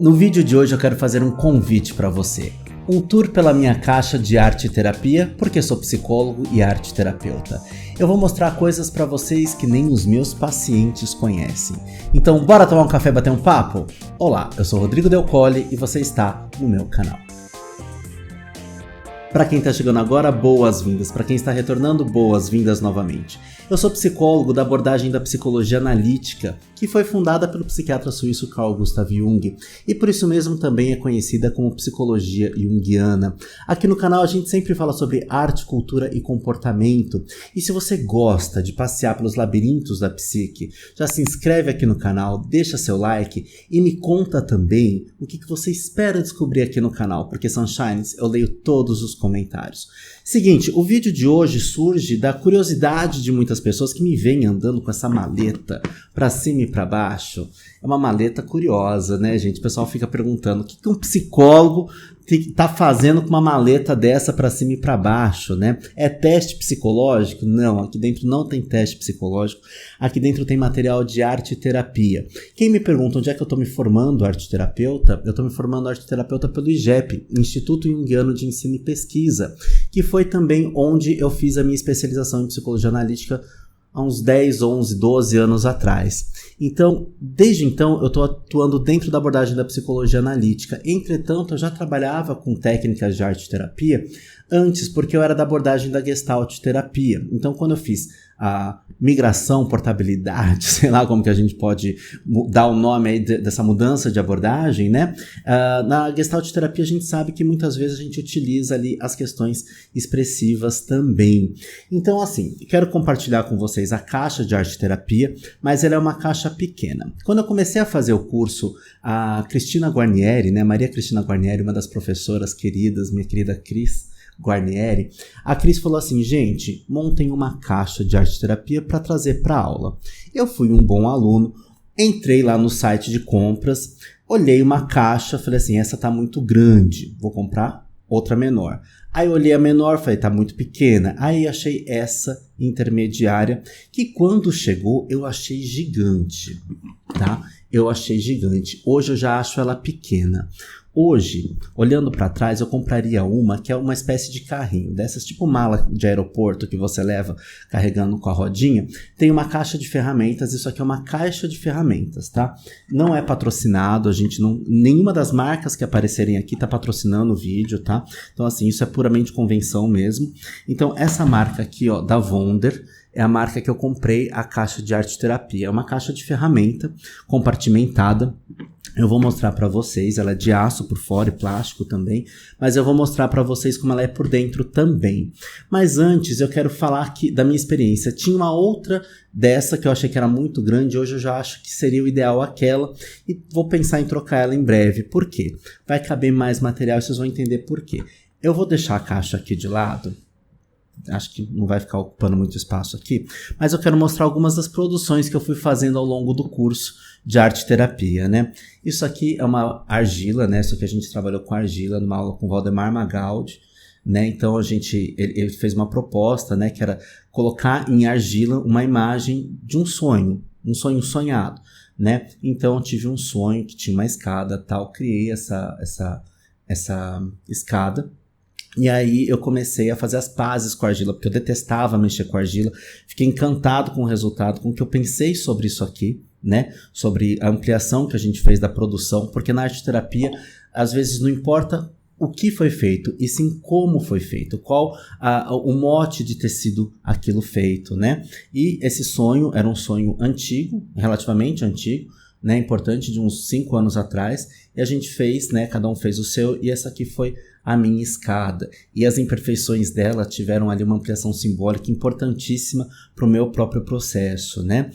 No vídeo de hoje eu quero fazer um convite para você. Um tour pela minha caixa de arte e terapia, porque sou psicólogo e arte terapeuta. Eu vou mostrar coisas para vocês que nem os meus pacientes conhecem. Então bora tomar um café e bater um papo? Olá, eu sou Rodrigo Del Colle e você está no meu canal. Para quem está chegando agora, boas-vindas. Para quem está retornando, boas-vindas novamente. Eu sou psicólogo da abordagem da psicologia analítica, que foi fundada pelo psiquiatra suíço Carl Gustav Jung, e por isso mesmo também é conhecida como psicologia junguiana. Aqui no canal a gente sempre fala sobre arte, cultura e comportamento. E se você gosta de passear pelos labirintos da psique, já se inscreve aqui no canal, deixa seu like e me conta também o que você espera descobrir aqui no canal, porque Sunshines, eu leio todos os comentários. Seguinte, o vídeo de hoje surge da curiosidade de muitas pessoas que me veem andando com essa maleta pra cima e pra baixo. É uma maleta curiosa, né, gente? O pessoal fica perguntando o que um psicólogo tá fazendo com uma maleta dessa pra cima e pra baixo, né? É teste psicológico? Não, aqui dentro não tem teste psicológico. Aqui dentro tem material de arte e terapia. Quem me pergunta onde é que eu tô me formando arte terapeuta? Eu tô me formando arte terapeuta pelo IGEP, Instituto Junguiano de Ensino e Pesquisa, que foi também onde eu fiz a minha especialização em psicologia analítica há uns 10, 11, 12 anos atrás. Então, desde então, eu estou atuando dentro da abordagem da psicologia analítica. Entretanto, eu já trabalhava com técnicas de arte-terapia antes, porque eu era da abordagem da Gestalt-terapia. Então, quando eu fiz a migração, portabilidade, sei lá como que a gente pode dar o nome aí dessa mudança de abordagem, né? Na Gestalt-terapia a gente sabe que muitas vezes a gente utiliza ali as questões expressivas também. Então, assim, quero compartilhar com vocês a caixa de arte-terapia, mas ela é uma caixa pequena. Quando eu comecei a fazer o curso, a Cristina Guarnieri, né? Maria Cristina Guarnieri, uma das professoras queridas, minha querida Cris Guarnieri, a Cris falou assim: gente, montem uma caixa de arte-terapia para trazer para aula. Eu fui um bom aluno, entrei lá no site de compras, olhei uma caixa, falei assim, essa tá muito grande, vou comprar outra menor. Aí olhei a menor, falei, tá muito pequena. Aí achei essa intermediária, que quando chegou eu achei gigante, tá? Eu achei gigante. Hoje eu já acho ela pequena. Hoje, olhando para trás, eu compraria uma que é uma espécie de carrinho, dessas tipo mala de aeroporto que você leva carregando com a rodinha. Tem uma caixa de ferramentas, isso aqui é uma caixa de ferramentas, tá? Não é patrocinado, a gente não, nenhuma das marcas que aparecerem aqui tá patrocinando o vídeo, tá? Então assim, isso é puramente convenção mesmo. Então essa marca aqui, ó, da Wonder, é a marca que eu comprei a caixa de arte-terapia. É uma caixa de ferramenta compartimentada. Eu vou mostrar para vocês, ela é de aço por fora e plástico também, mas eu vou mostrar para vocês como ela é por dentro também. Mas antes eu quero falar aqui da minha experiência. Tinha uma outra dessa que eu achei que era muito grande, hoje eu já acho que seria o ideal aquela e vou pensar em trocar ela em breve. Por quê? Vai caber mais material e vocês vão entender por quê. Eu vou deixar a caixa aqui de lado. Acho que não vai ficar ocupando muito espaço aqui, mas eu quero mostrar algumas das produções que eu fui fazendo ao longo do curso de arte-terapia, né? Isso aqui é uma argila, né? Isso aqui a gente trabalhou com argila numa aula com o Valdemar Magaldi, né? Então ele fez uma proposta, né? Que era colocar em argila uma imagem de um sonho sonhado, né? Então eu tive um sonho que tinha uma escada, tal, criei essa escada. E aí eu comecei a fazer as pazes com a argila, porque eu detestava mexer com a argila. Fiquei encantado com o resultado, com o que eu pensei sobre isso aqui, né? Sobre a ampliação que a gente fez da produção, porque na arte-terapia, às vezes não importa o que foi feito, e sim como foi feito, qual o mote de ter sido aquilo feito, né? E esse sonho era um sonho antigo, relativamente antigo, né, importante, de uns 5 anos atrás, e a gente fez, né, cada um fez o seu, e essa aqui foi a minha escada, e as imperfeições dela tiveram ali uma ampliação simbólica importantíssima para o meu próprio processo, né?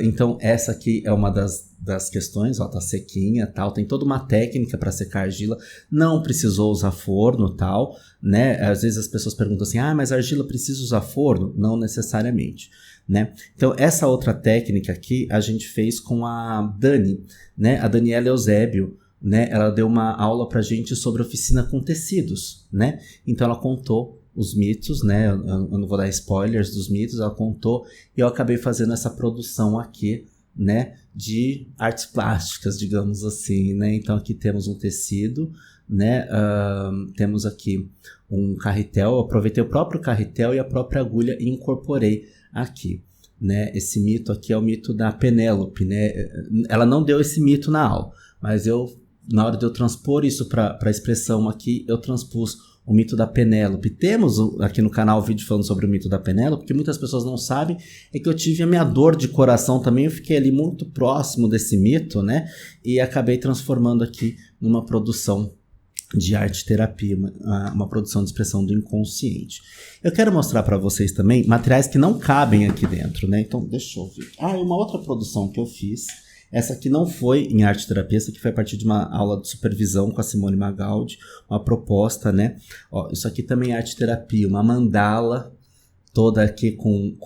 Então essa aqui é uma das questões, ó, tá sequinha, tal, tem toda uma técnica para secar argila, não precisou usar forno, tal, né? Às vezes as pessoas perguntam assim, mas a argila precisa usar forno? Não necessariamente, né? Então essa outra técnica aqui a gente fez com a Dani, né? A Daniela Eusébio, né? Ela deu uma aula pra gente sobre oficina com tecidos, né? Então ela contou os mitos, né? Eu não vou dar spoilers dos mitos, ela contou e eu acabei fazendo essa produção aqui né, de artes plásticas, digamos assim, né? Então aqui temos um tecido, né? Temos aqui um carretel, eu aproveitei o próprio carretel e a própria agulha e incorporei aqui, né? Esse mito aqui é o mito da Penélope, né? Ela não deu esse mito na aula, mas na hora de eu transpor isso para a expressão aqui, eu transpus o mito da Penélope. Temos aqui no canal um vídeo falando sobre o mito da Penélope, que muitas pessoas não sabem, é que eu tive a minha dor de coração também, eu fiquei ali muito próximo desse mito, né? E acabei transformando aqui numa produção de arte-terapia, uma produção de expressão do inconsciente. Eu quero mostrar para vocês também materiais que não cabem aqui dentro, né? Então, deixa eu ver. E uma outra produção que eu fiz, essa aqui não foi em arte-terapia, essa aqui foi a partir de uma aula de supervisão com a Simone Magaldi, uma proposta, né? Ó, isso aqui também é arte-terapia, uma mandala toda aqui com...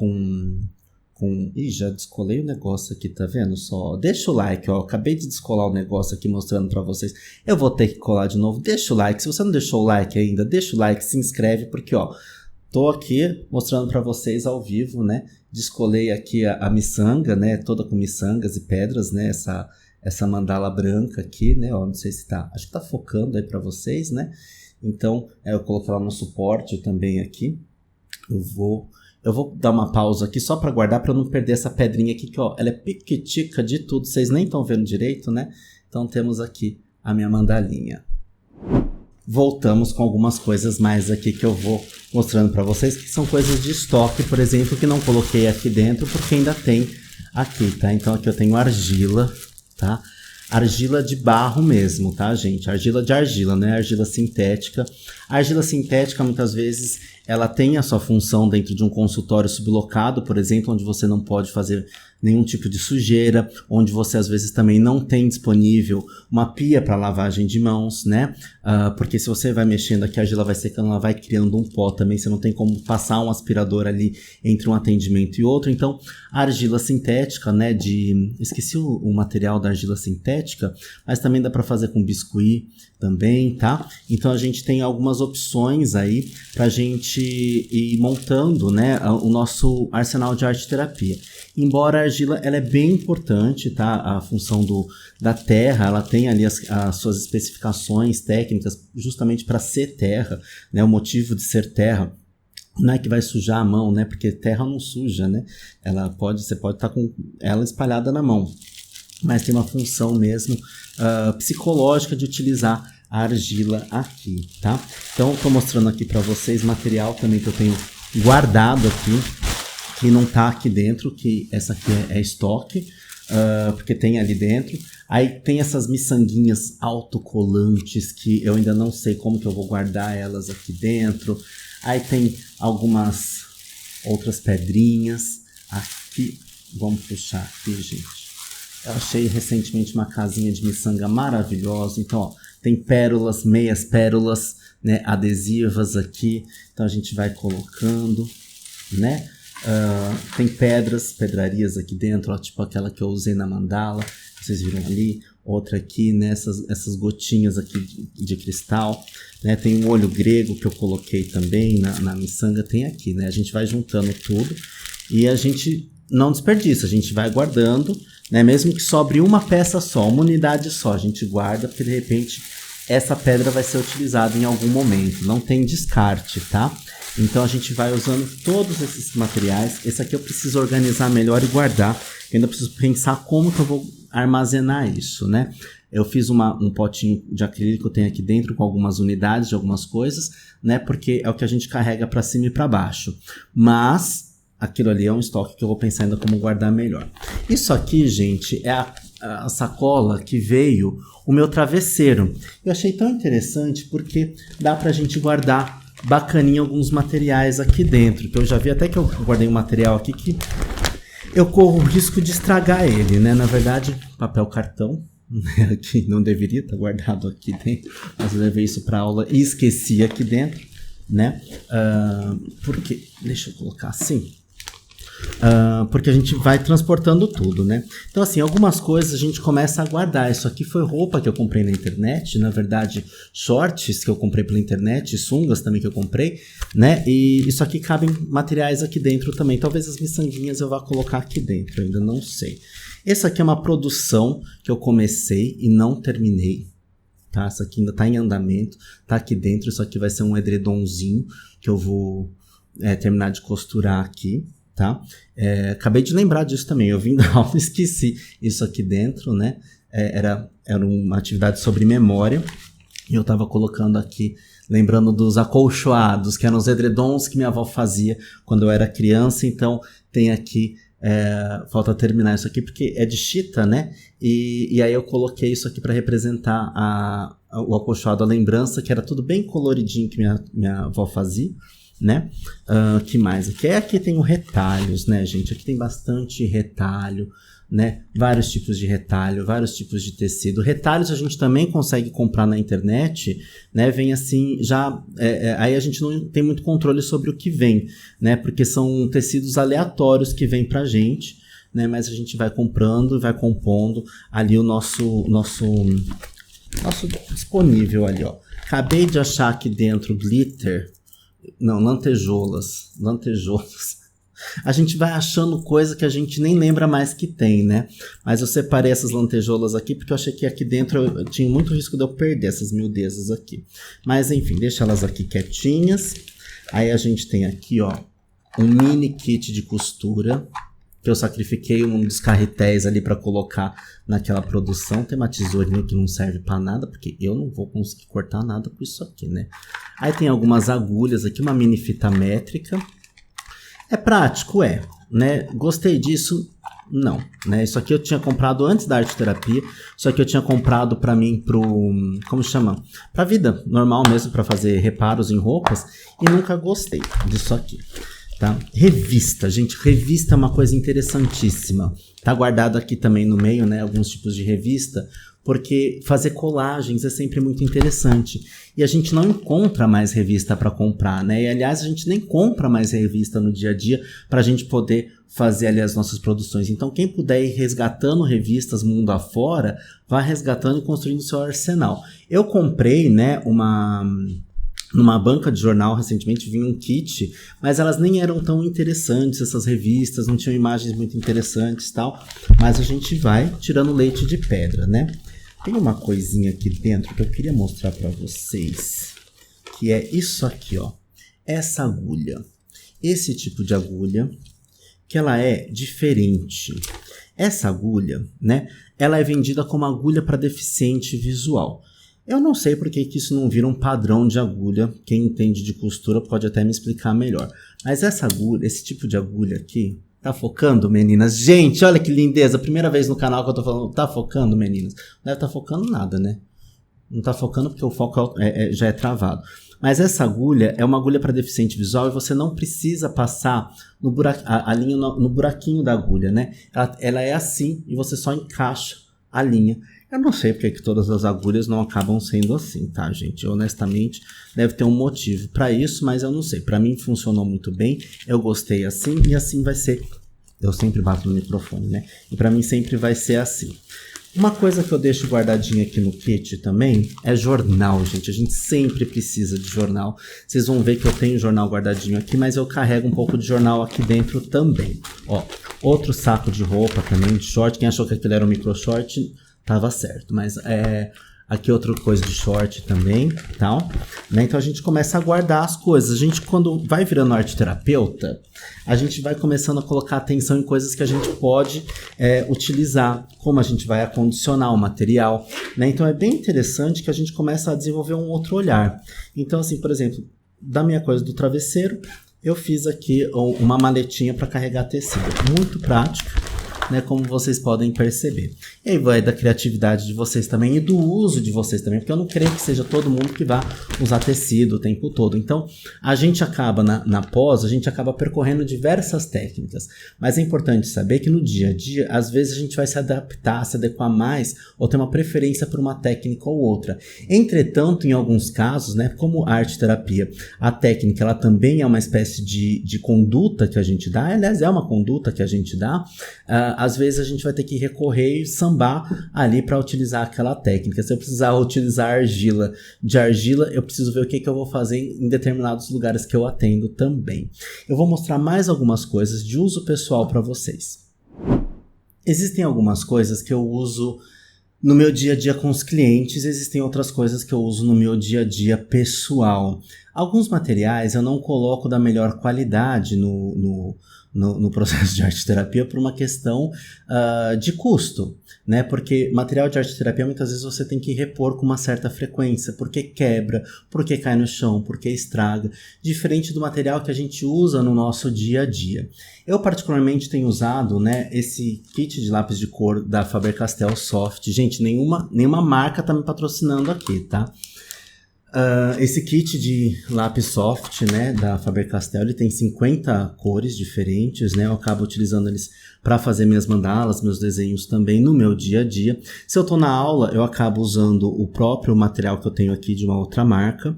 Ih, já descolei o negócio aqui, tá vendo só? Deixa o like, ó, acabei de descolar o negócio aqui mostrando pra vocês. Eu vou ter que colar de novo, deixa o like, se você não deixou o like ainda, deixa o like, se inscreve, porque ó, tô aqui mostrando pra vocês ao vivo, né? Descolei aqui a miçanga, né? Toda com miçangas e pedras, né? Essa mandala branca aqui, né? Ó, não sei se tá, acho que tá focando aí pra vocês, né? Então, eu coloquei ela no suporte também aqui. Eu vou dar uma pausa aqui só para guardar, para eu não perder essa pedrinha aqui, que ó, ela é piquitica de tudo, vocês nem estão vendo direito, né? Então temos aqui a minha mandalinha. Voltamos com algumas coisas mais aqui que eu vou mostrando para vocês, que são coisas de estoque, por exemplo, que não coloquei aqui dentro, porque ainda tem aqui, tá? Então aqui eu tenho argila, tá? Argila de barro mesmo, tá, gente? Argila de argila, né? Argila sintética. A argila sintética, muitas vezes, ela tem a sua função dentro de um consultório sublocado, por exemplo, onde você não pode fazer nenhum tipo de sujeira, onde você às vezes também não tem disponível uma pia para lavagem de mãos, né? Porque se você vai mexendo aqui, a argila vai secando, ela vai criando um pó também, você não tem como passar um aspirador ali entre um atendimento e outro. Então, a argila sintética, né, esqueci o material da argila sintética, mas também dá para fazer com biscuit também, tá? Então, a gente tem algumas opções aí pra gente ir montando, né, o nosso arsenal de arte-terapia. Embora a argila ela é bem importante, tá? A função da terra, ela tem ali as suas especificações técnicas justamente para ser terra, né? O motivo de ser terra não é que vai sujar a mão, né? Porque terra não suja, né? Você pode estar com ela espalhada na mão, mas tem uma função mesmo psicológica de utilizar a argila aqui, tá? Então, estou mostrando aqui para vocês material também que eu tenho guardado aqui, que não tá aqui dentro, que essa aqui é estoque, porque tem ali dentro. Aí tem essas miçanguinhas autocolantes, que eu ainda não sei como que eu vou guardar elas aqui dentro. Aí tem algumas outras pedrinhas aqui. Vamos puxar aqui, gente. Eu achei recentemente uma casinha de miçanga maravilhosa. Então, ó, tem pérolas, meias pérolas, né, adesivas aqui. Então a gente vai colocando, né? Tem pedrarias aqui dentro, ó, tipo aquela que eu usei na mandala, vocês viram ali, outra aqui, né, essas gotinhas aqui de cristal, né, tem um olho grego que eu coloquei também na miçanga, tem aqui, né, a gente vai juntando tudo e a gente não desperdiça, a gente vai guardando, né, mesmo que sobre uma peça só, uma unidade só, a gente guarda, porque de repente essa pedra vai ser utilizada em algum momento, não tem descarte, tá? Então a gente vai usando todos esses materiais. Esse aqui eu preciso organizar melhor e guardar. Eu ainda preciso pensar como que eu vou armazenar isso, né? Eu fiz um potinho de acrílico, tem aqui dentro com algumas unidades de algumas coisas, né? Porque é o que a gente carrega para cima e para baixo. Mas aquilo ali é um estoque que eu vou pensar ainda como guardar melhor. Isso aqui, gente, é a sacola que veio o meu travesseiro. Eu achei tão interessante porque dá pra gente guardar bacaninha alguns materiais aqui dentro, que eu já vi até que eu guardei um material aqui que eu corro o risco de estragar ele, né? Na verdade, papel cartão, né? Que não deveria estar guardado aqui dentro, mas eu levei isso para aula e esqueci aqui dentro, né? Porque, deixa eu colocar assim, porque a gente vai transportando tudo, né? Então, assim, algumas coisas a gente começa a guardar. Isso aqui foi roupa que eu comprei na internet, na verdade, shorts que eu comprei pela internet, sungas também que eu comprei, né? E isso aqui cabem materiais aqui dentro também. Talvez as miçanguinhas eu vá colocar aqui dentro, eu ainda não sei. Essa aqui é uma produção que eu comecei e não terminei, tá? Essa aqui ainda tá em andamento, tá aqui dentro. Isso aqui vai ser um edredomzinho que eu vou terminar de costurar aqui, tá? Acabei de lembrar disso também, eu vim da aula e esqueci isso aqui dentro, né? Era uma atividade sobre memória e eu tava colocando aqui, lembrando dos acolchoados, que eram os edredons que minha avó fazia quando eu era criança. Então tem aqui, falta terminar isso aqui porque é de chita, né? E aí eu coloquei isso aqui para representar o acolchoado, a lembrança, que era tudo bem coloridinho que minha avó fazia, né? Que mais? Aqui tem o retalhos, né, gente? Aqui tem bastante retalho, né? Vários tipos de retalho, vários tipos de tecido. Retalhos a gente também consegue comprar na internet, né? Vem assim, já... aí a gente não tem muito controle sobre o que vem, né? Porque são tecidos aleatórios que vêm pra gente, né? Mas a gente vai comprando e vai compondo ali o nosso disponível ali, ó. Acabei de achar aqui dentro glitter... Não, lantejoulas. A gente vai achando coisa que a gente nem lembra mais que tem, né? Mas eu separei essas lantejoulas aqui porque eu achei que aqui dentro eu tinha muito risco de eu perder essas miudezas aqui. Mas enfim, deixa elas aqui quietinhas. Aí a gente tem aqui, ó, um mini kit de costura, que eu sacrifiquei um dos carretéis ali para colocar naquela produção. Tem uma tesourinha que não serve para nada, porque eu não vou conseguir cortar nada com isso aqui, né? Aí tem algumas agulhas aqui, uma mini fita métrica. É prático, né? Gostei disso? Não, né? Isso aqui eu tinha comprado antes da arte terapia. Isso aqui eu tinha comprado para mim como chama? Pra vida normal mesmo, para fazer reparos em roupas, e nunca gostei disso aqui. Tá? Revista, gente, revista é uma coisa interessantíssima. Tá guardado aqui também no meio, né, alguns tipos de revista, porque fazer colagens é sempre muito interessante. E a gente não encontra mais revista para comprar, né? E aliás, a gente nem compra mais revista no dia a dia para a gente poder fazer ali as nossas produções. Então, quem puder ir resgatando revistas mundo afora, vá resgatando e construindo seu arsenal. Eu comprei, né, numa banca de jornal recentemente, vinha um kit, mas elas nem eram tão interessantes, essas revistas, não tinham imagens muito interessantes e tal, mas a gente vai tirando leite de pedra, né? Tem uma coisinha aqui dentro que eu queria mostrar para vocês, que é isso aqui, ó, essa agulha, esse tipo de agulha, que ela é diferente. Essa agulha, né, ela é vendida como agulha para deficiente visual. Eu não sei por que isso não vira um padrão de agulha. Quem entende de costura pode até me explicar melhor. Mas essa agulha, esse tipo de agulha aqui, tá focando, meninas? Gente, olha que lindeza. Primeira vez no canal que eu tô falando, tá focando, meninas? Não deve tá focando nada, né? Não tá focando porque o foco já é travado. Mas essa agulha é uma agulha para deficiente visual e você não precisa passar a linha no buraquinho da agulha, né? Ela é assim e você só encaixa a linha. Eu não sei porque que todas as agulhas não acabam sendo assim, tá, gente? Honestamente, deve ter um motivo para isso, mas eu não sei. Para mim funcionou muito bem, eu gostei assim e assim vai ser. Eu sempre bato no microfone, né? E para mim sempre vai ser assim. Uma coisa que eu deixo guardadinha aqui no kit também é jornal, gente. A gente sempre precisa de jornal. Vocês vão ver que eu tenho jornal guardadinho aqui, mas eu carrego um pouco de jornal aqui dentro também. Ó, outro saco de roupa também, de short. Quem achou que aquele era um micro short, tava certo. Mas aqui outra coisa de short também, tal, né? Então a gente começa a guardar as coisas. A gente, quando vai virando arte terapeuta, a gente vai começando a colocar atenção em coisas que a gente pode utilizar, como a gente vai acondicionar o material, né? Então é bem interessante que a gente começa a desenvolver um outro olhar. Então, assim, por exemplo, da minha coisa do travesseiro, eu fiz aqui uma maletinha para carregar tecido. Muito prático, né, como vocês podem perceber. E aí vai da criatividade de vocês também e do uso de vocês também, porque eu não creio que seja todo mundo que vá usar tecido o tempo todo. Então, a gente acaba, na pós, a gente acaba percorrendo diversas técnicas, mas é importante saber que no dia a dia, às vezes a gente vai se adaptar, se adequar mais, ou ter uma preferência por uma técnica ou outra. Entretanto, em alguns casos, né, como arte terapia, a técnica ela também é uma espécie de conduta que a gente dá, aliás, é uma conduta que a gente dá. Às vezes a gente vai ter que recorrer e sambar ali para utilizar aquela técnica. Se eu precisar utilizar argila, eu preciso ver o que eu vou fazer em determinados lugares que eu atendo também. Eu vou mostrar mais algumas coisas de uso pessoal para vocês. Existem algumas coisas que eu uso no meu dia a dia com os clientes, existem outras coisas que eu uso no meu dia a dia pessoal. Alguns materiais eu não coloco da melhor qualidade no processo de arte-terapia por uma questão de custo, né? Porque material de arte-terapia muitas vezes você tem que repor com uma certa frequência, porque quebra, porque cai no chão, porque estraga, diferente do material que a gente usa no nosso dia a dia. Eu particularmente tenho usado, né, esse kit de lápis de cor da Faber-Castell Soft. Gente, nenhuma marca tá me patrocinando aqui, tá? Esse kit de lápis soft, né, da Faber-Castell, ele tem 50 cores diferentes, né, eu acabo utilizando eles para fazer minhas mandalas, meus desenhos também no meu dia a dia. Se eu tô na aula, eu acabo usando o próprio material que eu tenho aqui de uma outra marca,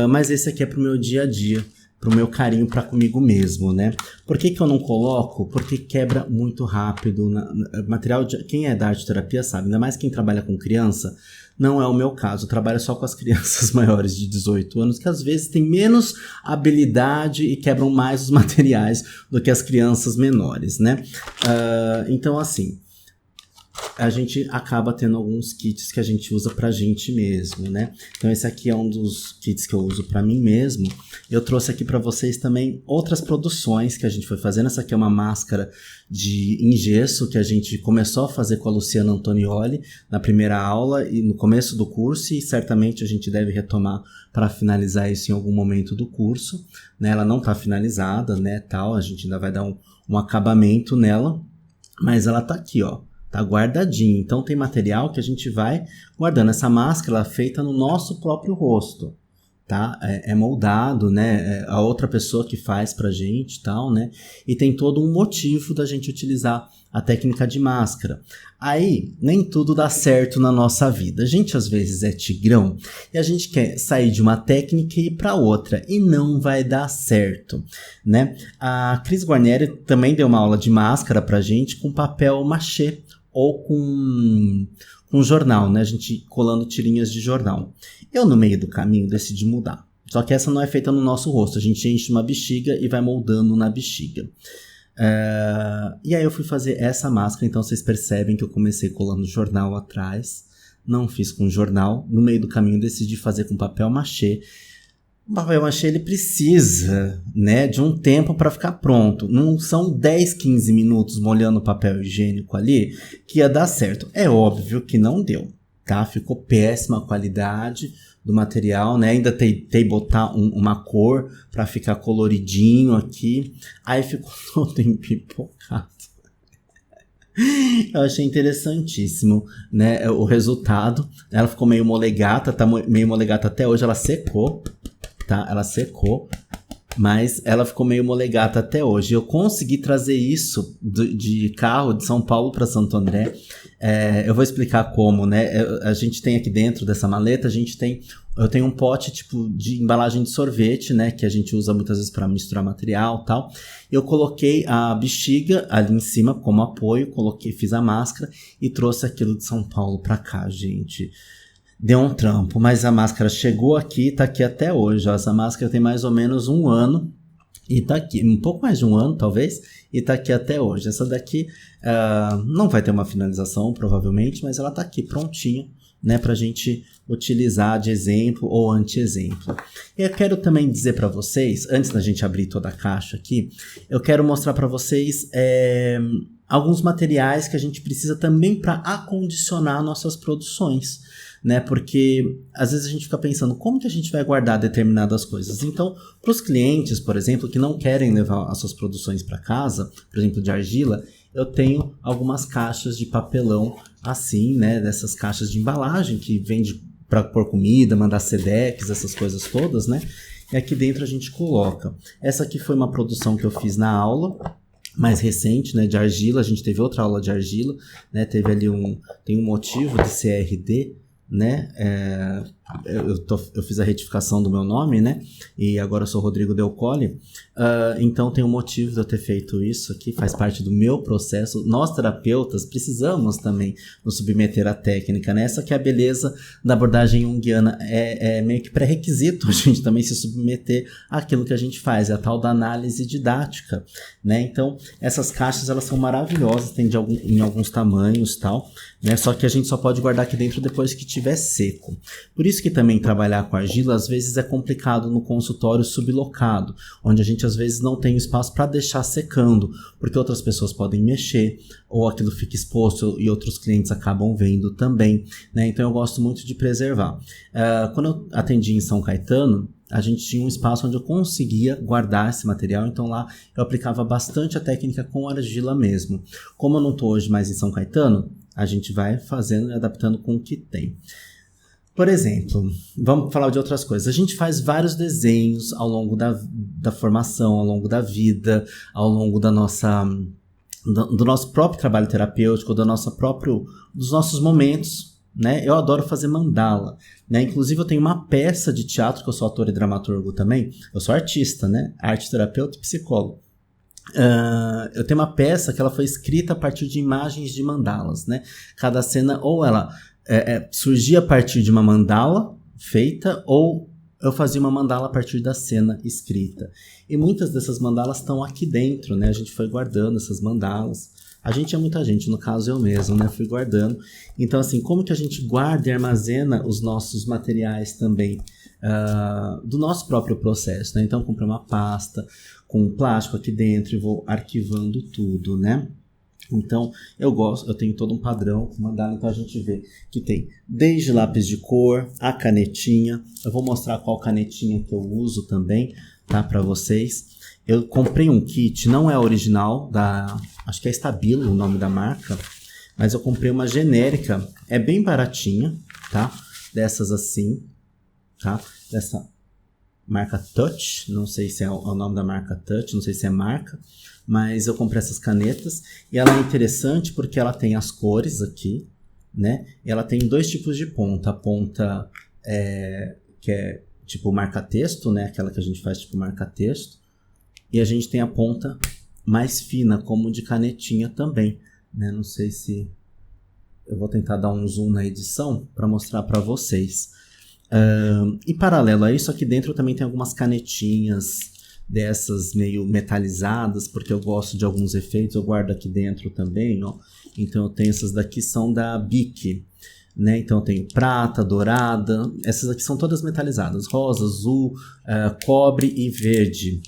mas esse aqui é pro meu dia a dia, pro meu carinho para comigo mesmo, né? Por que eu não coloco? Porque quebra muito rápido. Material quem é da arte terapia sabe, ainda mais quem trabalha com criança. Não é o meu caso, eu trabalho só com as crianças maiores de 18 anos, que às vezes têm menos habilidade e quebram mais os materiais do que as crianças menores, né? Então, assim, a gente acaba tendo alguns kits que a gente usa pra gente mesmo, né? Então esse aqui é um dos kits que eu uso pra mim mesmo. Eu trouxe aqui pra vocês também outras produções que a gente foi fazendo. Essa aqui é uma máscara em gesso que a gente começou a fazer com a Luciana Antonioli na primeira aula e no começo do curso, e certamente a gente deve retomar para finalizar isso em algum momento do curso, né? Ela não tá finalizada, né, tal, a gente ainda vai dar um acabamento nela, mas ela tá aqui, ó. Tá guardadinho, então tem material que a gente vai guardando. Essa máscara ela é feita no nosso próprio rosto, tá? É moldado, né? É a outra pessoa que faz pra gente e tal, né? E tem todo um motivo da gente utilizar a técnica de máscara. Aí, nem tudo dá certo na nossa vida. A gente às vezes é tigrão e a gente quer sair de uma técnica e ir para outra e não vai dar certo, né? A Cris Guarnieri também deu uma aula de máscara pra gente com papel machê ou com jornal, né? A gente colando tirinhas de jornal. Eu, no meio do caminho, decidi mudar. Só que essa não é feita no nosso rosto. A gente enche uma bexiga e vai moldando na bexiga. E aí eu fui fazer essa máscara. Então vocês percebem que eu comecei colando jornal atrás. Não fiz com jornal. No meio do caminho decidi fazer com papel machê. O papel machê ele precisa, né, de um tempo para ficar pronto. Não são 10, 15 minutos molhando papel higiênico ali que ia dar certo. É óbvio que não deu, tá? Ficou péssima a qualidade do material, né? Ainda tentei botar uma cor para ficar coloridinho aqui. Aí ficou todo empipocado. Eu achei interessantíssimo, né, o resultado. Ela ficou meio molegata, tá meio molegata até hoje, ela secou. Tá? Ela secou, mas ela ficou meio molegata até hoje. Eu consegui trazer isso de carro de São Paulo para Santo André. Eu vou explicar como, né? A gente tem aqui dentro dessa maleta, eu tenho um pote tipo de embalagem de sorvete, né? Que a gente usa muitas vezes para misturar material e tal. Eu coloquei a bexiga ali em cima como apoio, fiz a máscara e trouxe aquilo de São Paulo para cá, gente. Deu um trampo, mas a máscara chegou aqui, tá aqui até hoje. Ó. Essa máscara tem mais ou menos 1 ano e tá aqui, um pouco mais de 1 ano talvez, e tá aqui até hoje. Essa daqui não vai ter uma finalização provavelmente, mas ela tá aqui prontinha, né, pra gente utilizar de exemplo ou anti-exemplo. E eu quero também dizer para vocês, antes da gente abrir toda a caixa aqui, eu quero mostrar para vocês alguns materiais que a gente precisa também para acondicionar nossas produções, né? Porque às vezes a gente fica pensando como que a gente vai guardar determinadas coisas. Então, para os clientes, por exemplo, que não querem levar as suas produções para casa, por exemplo, de argila, eu tenho algumas caixas de papelão assim, né? Dessas caixas de embalagem que vende para pôr comida, mandar sedex, essas coisas todas, né? E aqui dentro a gente coloca. Essa aqui foi uma produção que eu fiz na aula mais recente, né, de argila. A gente teve outra aula de argila, né? Teve ali tem um motivo de CRD, né? Eu fiz a retificação do meu nome, né? E agora eu sou Rodrigo Del Colle. Então tem um motivo de eu ter feito isso aqui, faz parte do meu processo. Nós, terapeutas, precisamos também nos submeter à técnica, né? Essa que é a beleza da abordagem junguiana. É meio que pré-requisito a gente também se submeter àquilo que a gente faz, é a tal da análise didática, né? Então, essas caixas, elas são maravilhosas, tem em alguns tamanhos, tal, né? Só que a gente só pode guardar aqui dentro depois que tiver seco. Por isso que também trabalhar com argila às vezes é complicado no consultório sublocado, onde a gente às vezes não tem espaço para deixar secando, porque outras pessoas podem mexer, ou aquilo fica exposto e outros clientes acabam vendo também, né? Então eu gosto muito de preservar. Quando eu atendi em São Caetano, a gente tinha um espaço onde eu conseguia guardar esse material, então lá eu aplicava bastante a técnica com argila mesmo. Como eu não estou hoje mais em São Caetano, a gente vai fazendo e adaptando com o que tem. Por exemplo, vamos falar de outras coisas. A gente faz vários desenhos ao longo da formação, ao longo da vida, ao longo do nosso próprio trabalho terapêutico, dos nossos momentos, né? Eu adoro fazer mandala, né? Inclusive eu tenho uma peça de teatro, que eu sou ator e dramaturgo também. Eu sou artista, né? Arte terapeuta e psicólogo. Eu tenho uma peça que ela foi escrita a partir de imagens de mandalas, né? Cada cena, ou ela surgia a partir de uma mandala feita, ou eu fazia uma mandala a partir da cena escrita. E muitas dessas mandalas estão aqui dentro, né? A gente foi guardando essas mandalas. A gente é muita gente, no caso eu mesmo, né? Fui guardando. Então, assim, como que a gente guarda e armazena os nossos materiais também do nosso próprio processo, né? Então, eu comprei uma pasta com plástico aqui dentro e vou arquivando tudo, né? Então, eu tenho todo um padrão com mandala, então a gente vê que tem desde lápis de cor, a canetinha. Eu vou mostrar qual canetinha que eu uso também, tá? Para vocês. Eu comprei um kit, não é original, acho que é Stabilo o nome da marca, mas eu comprei uma genérica, é bem baratinha, tá? Dessas assim, tá? Dessa marca Touch, não sei se é o nome da marca Touch, não sei se é marca, mas eu comprei essas canetas e ela é interessante porque ela tem as cores aqui, né? E ela tem dois tipos de ponta, a ponta que é tipo marca-texto, né? Aquela que a gente faz tipo marca-texto, e a gente tem a ponta mais fina, como de canetinha também, né? Não sei se eu vou tentar dar um zoom na edição para mostrar para vocês. E paralelo a isso, aqui dentro também tem algumas canetinhas dessas meio metalizadas, porque eu gosto de alguns efeitos, eu guardo aqui dentro também, ó. Então eu tenho essas daqui, são da Bic, né? Então eu tenho prata, dourada, essas aqui são todas metalizadas, rosa, azul, cobre e verde.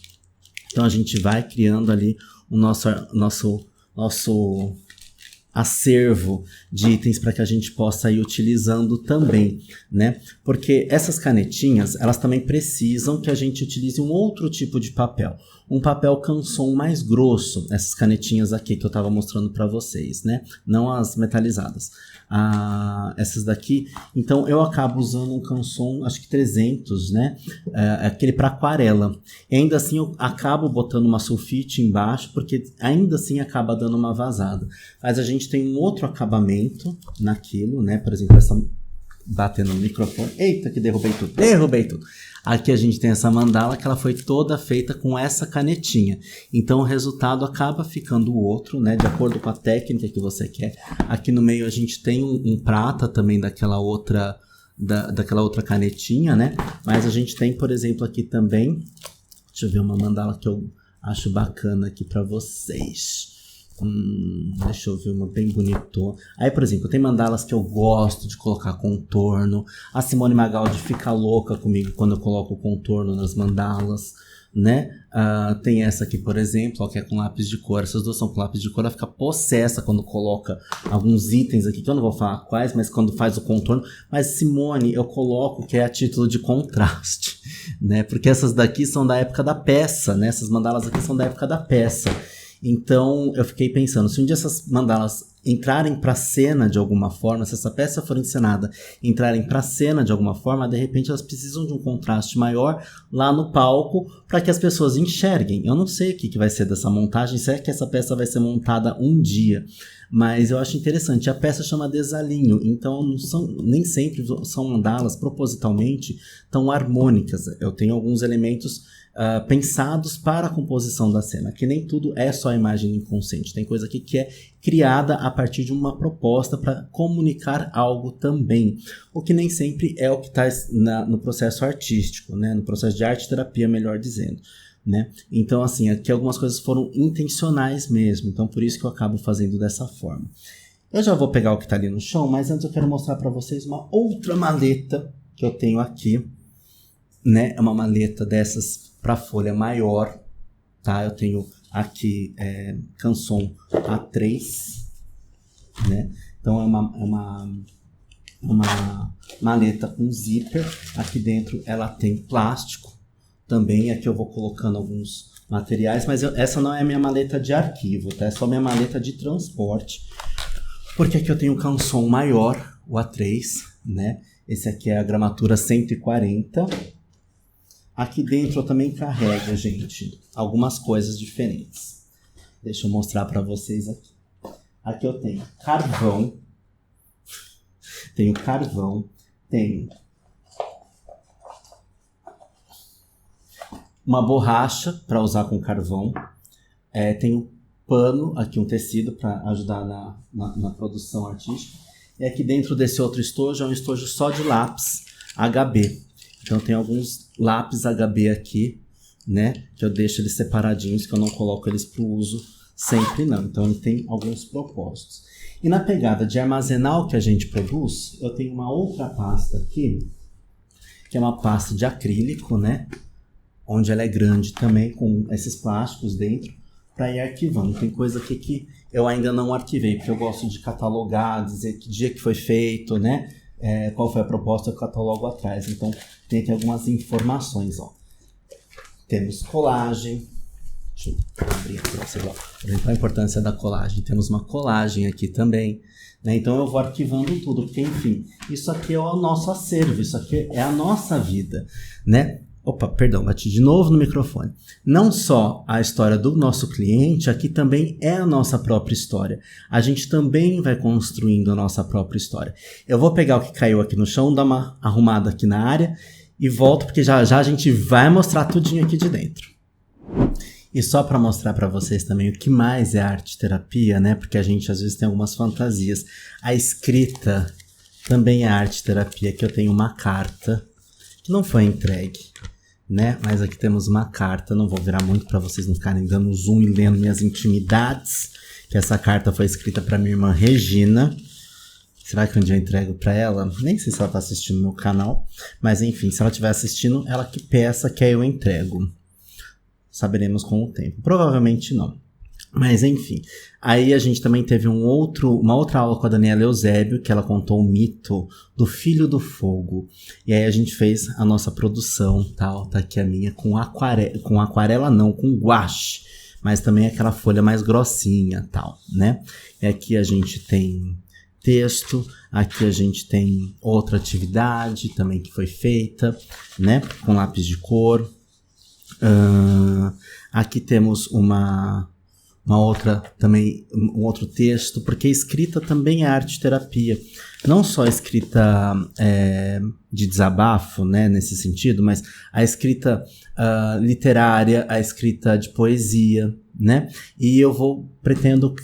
Então a gente vai criando ali o nosso acervo de itens para que a gente possa ir utilizando também, né? Porque essas canetinhas, elas também precisam que a gente utilize um outro tipo de papel. Um papel canson mais grosso, essas canetinhas aqui que eu estava mostrando para vocês, né? Não as metalizadas. Essas daqui, então eu acabo usando um canson, acho que 300, né? Aquele para aquarela. E ainda assim eu acabo botando uma sulfite embaixo, porque ainda assim acaba dando uma vazada. Mas a gente tem um outro acabamento naquilo, né? Por exemplo, essa batendo no microfone. Eita, que derrubei tudo. Aqui a gente tem essa mandala que ela foi toda feita com essa canetinha. Então o resultado acaba ficando o outro, né? De acordo com a técnica que você quer. Aqui no meio a gente tem um prata também daquela outra canetinha, né? Mas a gente tem, por exemplo, aqui também. Deixa eu ver uma mandala que eu acho bacana aqui para vocês. Deixa eu ver uma bem bonitona. Aí, por exemplo, tem mandalas que eu gosto de colocar contorno. A Simone Magaldi fica louca comigo quando eu coloco contorno nas mandalas, né? Tem essa aqui, por exemplo, ó, que é com lápis de cor. Essas duas são com lápis de cor. Ela fica possessa quando coloca alguns itens aqui, que eu não vou falar quais, mas quando faz o contorno. Mas Simone, eu coloco que é a título de contraste, né? Porque essas daqui são da época da peça, né? Essas mandalas aqui são da época da peça. Então eu fiquei pensando, se um dia essas mandalas entrarem para a cena de alguma forma, se essa peça for encenada, entrarem para a cena de alguma forma, de repente elas precisam de um contraste maior lá no palco para que as pessoas enxerguem. Eu não sei o que vai ser dessa montagem, se é que essa peça vai ser montada um dia, Mas eu acho interessante, a peça chama Desalinho, então nem sempre são mandalas propositalmente tão harmônicas. Eu tenho alguns elementos pensados para a composição da cena, que nem tudo é só imagem inconsciente, tem coisa aqui que é criada a partir de uma proposta para comunicar algo também, o que nem sempre é o que está no processo artístico, né? No processo de arte-terapia, melhor dizendo. Né? Então, assim, aqui algumas coisas foram intencionais mesmo, então por isso que eu acabo fazendo dessa forma. Eu já vou pegar o que está ali no chão, mas antes eu quero mostrar para vocês uma outra maleta que eu tenho aqui, né? É uma maleta dessas para folha maior, tá? Eu tenho aqui Canson A3, né? Então é uma maleta com zíper. Aqui dentro ela tem plástico também. Aqui eu vou colocando alguns materiais, mas essa não é minha maleta de arquivo, tá? É só minha maleta de transporte, porque aqui eu tenho o Canson maior, o A3, né? Esse aqui é a gramatura 140. Aqui dentro eu também carrego, gente, algumas coisas diferentes. Deixa eu mostrar para vocês aqui. Aqui eu tenho carvão, tenho uma borracha para usar com carvão, tenho pano, aqui um tecido para ajudar na produção artística, e aqui dentro desse outro estojo é um estojo só de lápis HB. Então tem alguns lápis HB aqui, né, que eu deixo eles separadinhos, que eu não coloco eles para o uso sempre não. Então ele tem alguns propósitos. E na pegada de armazenar o que a gente produz, eu tenho uma outra pasta aqui, que é uma pasta de acrílico, né, onde ela é grande também, com esses plásticos dentro, para ir arquivando. Tem coisa aqui que eu ainda não arquivei, porque eu gosto de catalogar, dizer que dia que foi feito, né? Qual foi a proposta, eu catalogo atrás. Então, tem aqui algumas informações, ó. Temos colagem. Deixa eu abrir aqui para vocês, ó. A importância da colagem. Temos uma colagem aqui também, né? Então, eu vou arquivando tudo, porque, enfim, isso aqui é o nosso acervo, isso aqui é a nossa vida, né? Opa, perdão, bati de novo no microfone. Não só a história do nosso cliente, aqui também é a nossa própria história. A gente também vai construindo a nossa própria história. Eu vou pegar o que caiu aqui no chão, dar uma arrumada aqui na área e volto, porque já já a gente vai mostrar tudinho aqui de dentro. E só para mostrar para vocês também o que mais é arte-terapia, né? Porque a gente às vezes tem algumas fantasias. A escrita também é arte-terapia, que eu tenho uma carta que não foi entregue, né? Mas aqui temos uma carta, não vou virar muito para vocês não ficarem dando zoom e lendo minhas intimidades, que essa carta foi escrita para minha irmã Regina. Será que um dia eu entrego para ela? Nem sei se ela tá assistindo meu canal, mas enfim, se ela estiver assistindo, ela que peça que aí eu entrego. Saberemos com o tempo. Provavelmente não. Mas enfim, aí a gente também teve uma outra aula com a Daniela Eusébio, que ela contou o mito do Filho do Fogo. E aí a gente fez a nossa produção, tal, tá aqui a minha, com aquarela não, com guache, mas também aquela folha mais grossinha, tal, né? E aqui a gente tem texto, aqui a gente tem outra atividade também que foi feita, né? Com lápis de cor. Aqui temos uma outra também, um outro texto, porque a escrita também é arte-terapia. Não só a escrita de desabafo, né, nesse sentido, mas a escrita literária, a escrita de poesia, né? E eu pretendo,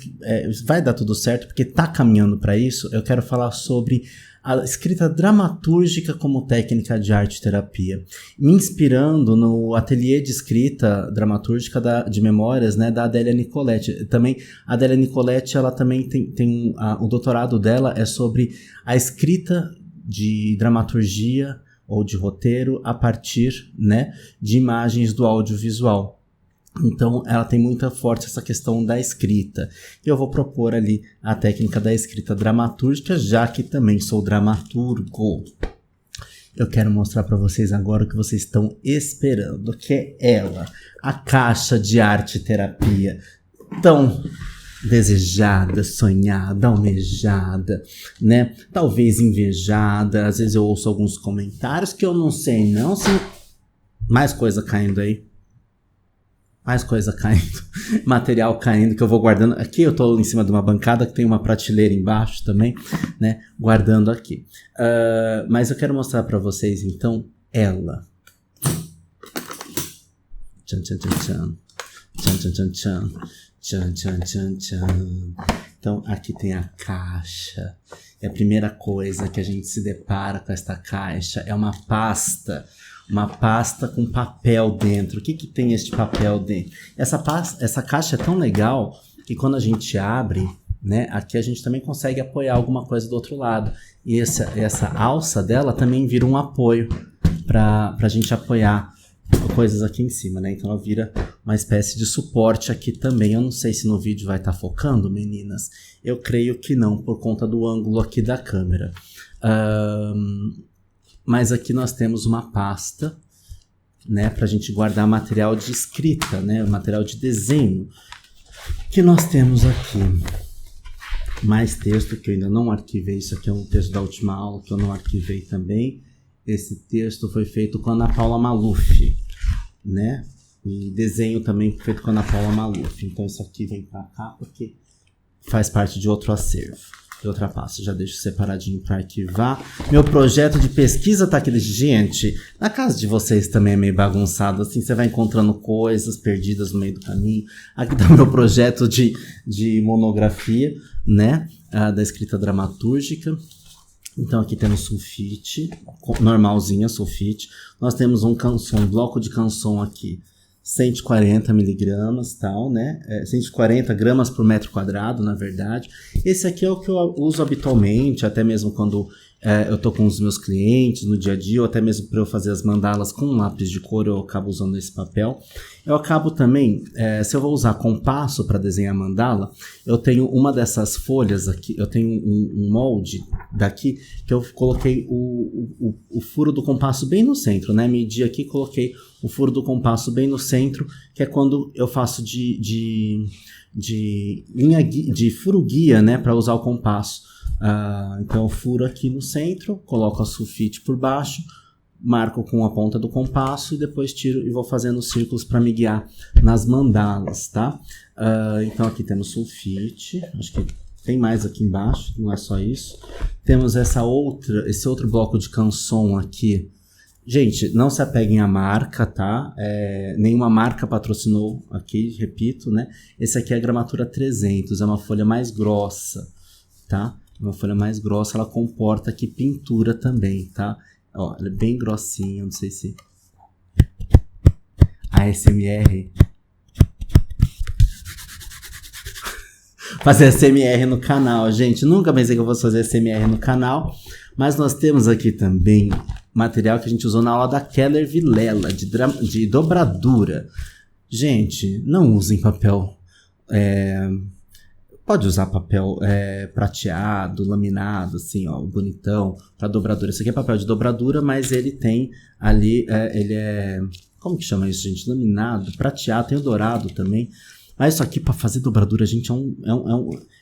vai dar tudo certo, porque tá caminhando para isso. Eu quero falar sobre a escrita dramatúrgica como técnica de arte-terapia, me inspirando no ateliê de escrita dramatúrgica de memórias, né, da Adélia Nicoletti. Também, a Adélia Nicoletti, ela também tem o doutorado dela é sobre a escrita de dramaturgia ou de roteiro a partir, né, de imagens do audiovisual. Então, ela tem muita forte essa questão da escrita. E eu vou propor ali a técnica da escrita dramatúrgica, já que também sou dramaturgo. Eu quero mostrar para vocês agora o que vocês estão esperando, que é ela, a caixa de arte-terapia, tão desejada, sonhada, almejada, né? Talvez invejada. Às vezes eu ouço alguns comentários que eu não sei não, se mais coisa caindo aí. mais coisa caindo, material caindo que eu vou guardando. Aqui eu tô em cima de uma bancada que tem uma prateleira embaixo também, né? Guardando aqui. Mas eu quero mostrar pra vocês, então, ela. Tchan, tchan, tchan, tchan. Tchan, tchan, tchan, tchan. Tchan, tchan, tchan, tchan. Então, aqui tem a caixa. E a primeira coisa que a gente se depara com esta caixa é uma pasta. Uma pasta com papel dentro. O que que tem este papel dentro? Essa caixa é tão legal que quando a gente abre, né, aqui a gente também consegue apoiar alguma coisa do outro lado. E essa alça dela também vira um apoio para a gente apoiar coisas aqui em cima, né? Então ela vira uma espécie de suporte aqui também. Eu não sei se no vídeo vai estar focando, meninas. Eu creio que não, por conta do ângulo aqui da câmera. Mas aqui nós temos uma pasta, né, pra gente guardar material de escrita, né, material de desenho. Que nós temos aqui mais texto que eu ainda não arquivei. Isso aqui é um texto da última aula que eu não arquivei também. Esse texto foi feito com a Ana Paula Maluf, né? E desenho também feito com a Ana Paula Maluf. Então isso aqui vem pra cá porque faz parte de outro acervo, de outra pasta. Já deixo separadinho para arquivar. Meu projeto de pesquisa tá aqui. Gente, na casa de vocês também é meio bagunçado, assim, você vai encontrando coisas perdidas no meio do caminho. Aqui tá o meu projeto de monografia, né, da escrita dramatúrgica. Então aqui temos sulfite, normalzinha sulfite. Nós temos um bloco de canson aqui, 140 miligramas, tal, né? 140 gramas por metro quadrado, na verdade. Esse aqui é o que eu uso habitualmente, até mesmo quando eu tô com os meus clientes no dia a dia, ou até mesmo para eu fazer as mandalas com um lápis de cor, eu acabo usando esse papel. Eu acabo também, se eu vou usar compasso para desenhar mandala, eu tenho uma dessas folhas aqui, eu tenho um molde daqui, que eu coloquei o furo do compasso bem no centro, né? Medi aqui, coloquei o furo do compasso bem no centro, que é quando eu faço de furo guia, né, para usar o compasso. Então eu furo aqui no centro, coloco a sulfite por baixo, marco com a ponta do compasso e depois tiro e vou fazendo círculos para me guiar nas mandalas, tá? Então aqui temos sulfite, acho que tem mais aqui embaixo, não é só isso. Temos esse outro bloco de canson aqui. Gente, não se apeguem à marca, tá? Nenhuma marca patrocinou aqui, repito, né? Esse aqui é a gramatura 300, é uma folha mais grossa, tá? Uma folha mais grossa, ela comporta aqui pintura também, tá? Ó, ela é bem grossinha, não sei se... ASMR. Fazer ASMR no canal, gente. Nunca pensei que eu fosse fazer ASMR no canal. Mas nós temos aqui também material que a gente usou na aula da Keller Vilela, de dobradura. Gente, não usem papel... Pode usar papel prateado, laminado, assim, ó, bonitão, para dobradura. Esse aqui é papel de dobradura, mas ele tem ali, ele é... Como que chama isso, gente? Laminado, prateado, tem o dourado também. Mas isso aqui para fazer dobradura, gente,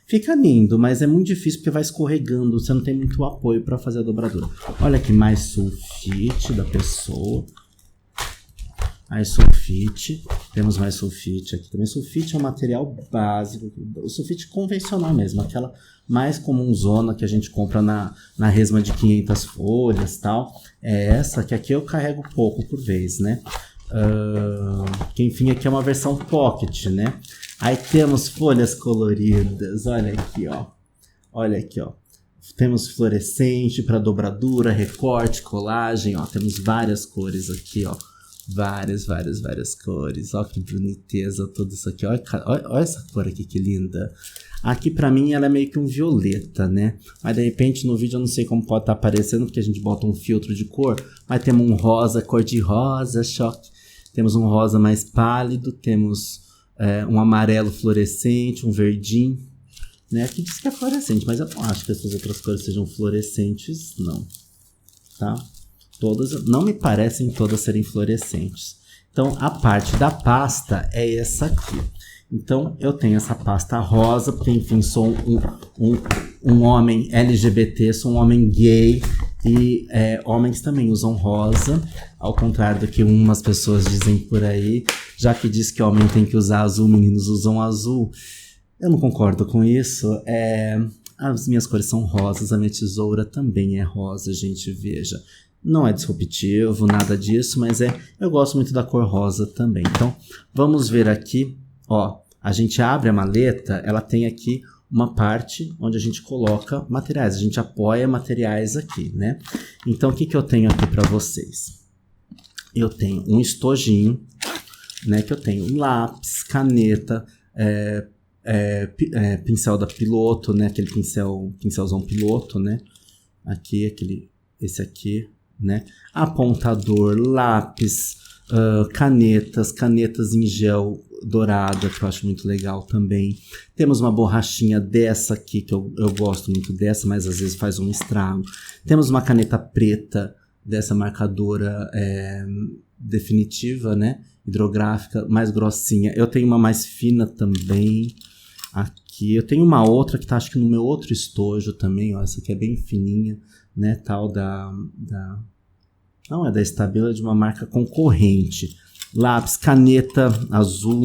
fica lindo, mas é muito difícil porque vai escorregando, você não tem muito apoio para fazer a dobradura. Olha aqui, mais sulfite da pessoa. Mais sulfite, temos mais sulfite aqui também. Sulfite é um material básico, o sulfite convencional mesmo, aquela mais comunzona que a gente compra na resma de 500 folhas e tal. É essa, que aqui eu carrego pouco por vez, né? Que enfim, aqui é uma versão pocket, né? Aí temos folhas coloridas, olha aqui, ó. Olha aqui, ó. Temos fluorescente para dobradura, recorte, colagem, ó. Temos várias cores aqui, ó. Várias cores. Ó que boniteza, tudo isso aqui. Olha essa cor aqui, que linda. Aqui pra mim ela é meio que um violeta, né? Mas de repente no vídeo eu não sei como pode estar aparecendo, porque a gente bota um filtro de cor. Mas temos um rosa, cor de rosa, choque. Temos um rosa mais pálido, temos um amarelo fluorescente, um verdinho. Né? Aqui diz que é fluorescente, mas eu não acho que essas outras cores sejam fluorescentes, não. Tá? Todas, não me parecem todas serem fluorescentes. Então, a parte da pasta é essa aqui. Então, eu tenho essa pasta rosa, porque, enfim, sou um homem LGBT, sou um homem gay, e homens também usam rosa, ao contrário do que umas pessoas dizem por aí. Já que diz que homem tem que usar azul, meninos usam azul. Eu não concordo com isso. As minhas cores são rosas, a minha tesoura também é rosa, gente, veja. Não é disruptivo, nada disso, mas eu gosto muito da cor rosa também. Então, vamos ver aqui, ó, a gente abre a maleta, ela tem aqui uma parte onde a gente coloca materiais, a gente apoia materiais aqui, né? Então, o que eu tenho aqui para vocês? Eu tenho um estojinho, né, que eu tenho lápis, caneta, pincel da Piloto, né, aquele pincelzão Piloto, né, aqui, esse aqui, né, apontador, lápis, canetas em gel dourada, que eu acho muito legal também. Temos uma borrachinha dessa aqui, que eu gosto muito dessa, mas às vezes faz um estrago. Temos uma caneta preta, dessa marcadora definitiva, né, hidrográfica, mais grossinha. Eu tenho uma mais fina também, aqui. Eu tenho uma outra que tá, acho que no meu outro estojo também, ó, essa aqui é bem fininha, né, tal não é da Stabilo, é de uma marca concorrente. Lápis, caneta azul,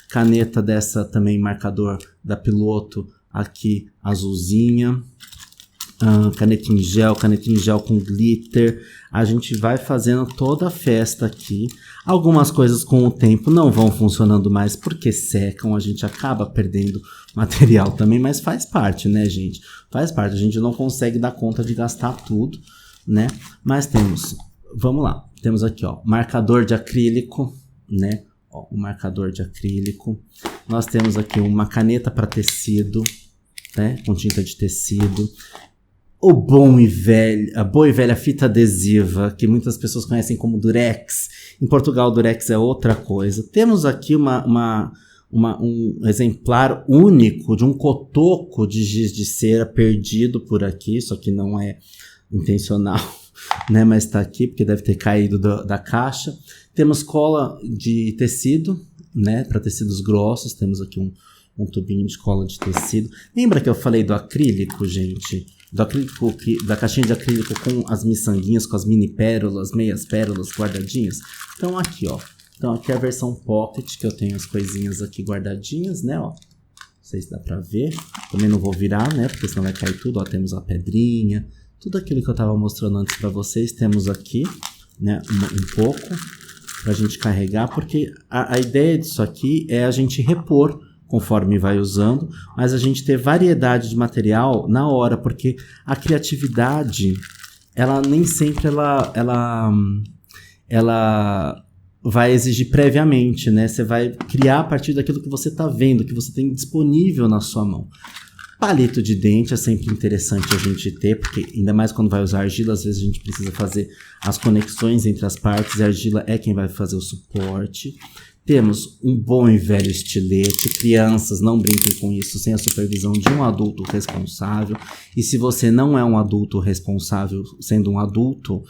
caneta dessa também, marcador da Piloto, aqui azulzinha. Caneta em gel com glitter. A gente vai fazendo toda a festa aqui. Algumas coisas com o tempo não vão funcionando mais porque secam, a gente acaba perdendo material também, mas faz parte, né, gente? Faz parte, a gente não consegue dar conta de gastar tudo, né? Mas vamos lá, temos aqui, ó, marcador de acrílico, né? Ó, um marcador de acrílico. Nós temos aqui uma caneta para tecido, né? Com tinta de tecido. A boa e velha fita adesiva, que muitas pessoas conhecem como Durex. Em Portugal, Durex é outra coisa. Temos aqui um exemplar único de um cotoco de giz de cera perdido por aqui. Isso aqui não é intencional, né? Mas está aqui porque deve ter caído da caixa. Temos cola de tecido, né? Para tecidos grossos. Temos aqui um tubinho de cola de tecido. Lembra que eu falei do acrílico, gente? Do acrílico, da caixinha de acrílico com as miçanguinhas, com as mini pérolas, meias pérolas guardadinhas. Então aqui, ó. Então aqui é a versão pocket, que eu tenho as coisinhas aqui guardadinhas, né, ó. Não sei se dá pra ver. Também não vou virar, né, porque senão vai cair tudo, ó. Temos a pedrinha, tudo aquilo que eu tava mostrando antes pra vocês. Temos aqui, né, um pouco pra gente carregar, porque a ideia disso aqui é a gente repor conforme vai usando, mas a gente ter variedade de material na hora, porque a criatividade, ela nem sempre ela vai exigir previamente, né? Você vai criar a partir daquilo que você está vendo, que você tem disponível na sua mão. Palito de dente é sempre interessante a gente ter, porque ainda mais quando vai usar argila, às vezes a gente precisa fazer as conexões entre as partes, e a argila é quem vai fazer o suporte. Temos um bom e velho estilete. Crianças, não brinquem com isso sem a supervisão de um adulto responsável. E se você não é um adulto responsável, sendo um adulto,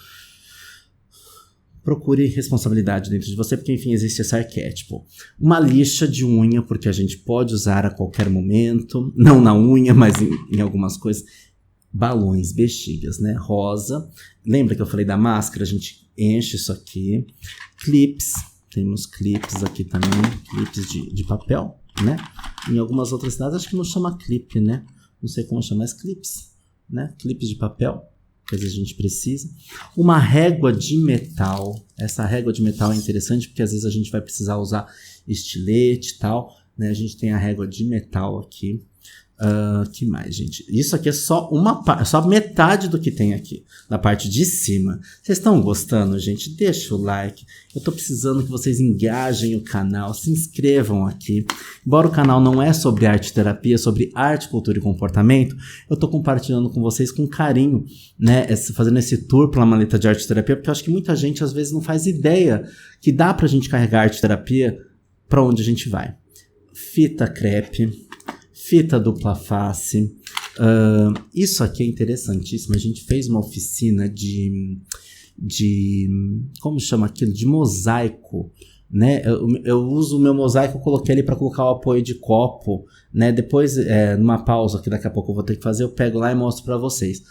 procure responsabilidade dentro de você, porque enfim existe esse arquétipo. Uma lixa de unha, porque a gente pode usar a qualquer momento, não na unha, mas em algumas coisas. Balões, bexigas, né? Rosa. Lembra que eu falei da máscara? A gente enche isso aqui. Clips. Temos clips aqui também, clips de papel, né? Em algumas outras cidades acho que não chama clipe, né? Não sei como chama, mas clips, né? Clips de papel, que às vezes a gente precisa. Uma régua de metal. Essa régua de metal é interessante porque às vezes a gente vai precisar usar estilete e tal, né? A gente tem a régua de metal aqui. Que mais, gente? Isso aqui é só só metade do que tem aqui, na parte de cima. Vocês estão gostando, gente? Deixa o like. Eu tô precisando que vocês engajem o canal, se inscrevam aqui. Embora o canal não é sobre arte terapia, é sobre arte, cultura e comportamento, eu tô compartilhando com vocês com carinho, né? Fazendo esse tour pela maleta de arte terapia, porque eu acho que muita gente às vezes não faz ideia que dá pra gente carregar arte terapia pra onde a gente vai. Fita crepe. Fita dupla face. Isso aqui é interessantíssimo. A gente fez uma oficina de como chama aquilo? De mosaico, né? Eu uso o meu mosaico, eu coloquei ele para colocar o apoio de copo, né? Depois, numa pausa que daqui a pouco eu vou ter que fazer, eu pego lá e mostro para vocês.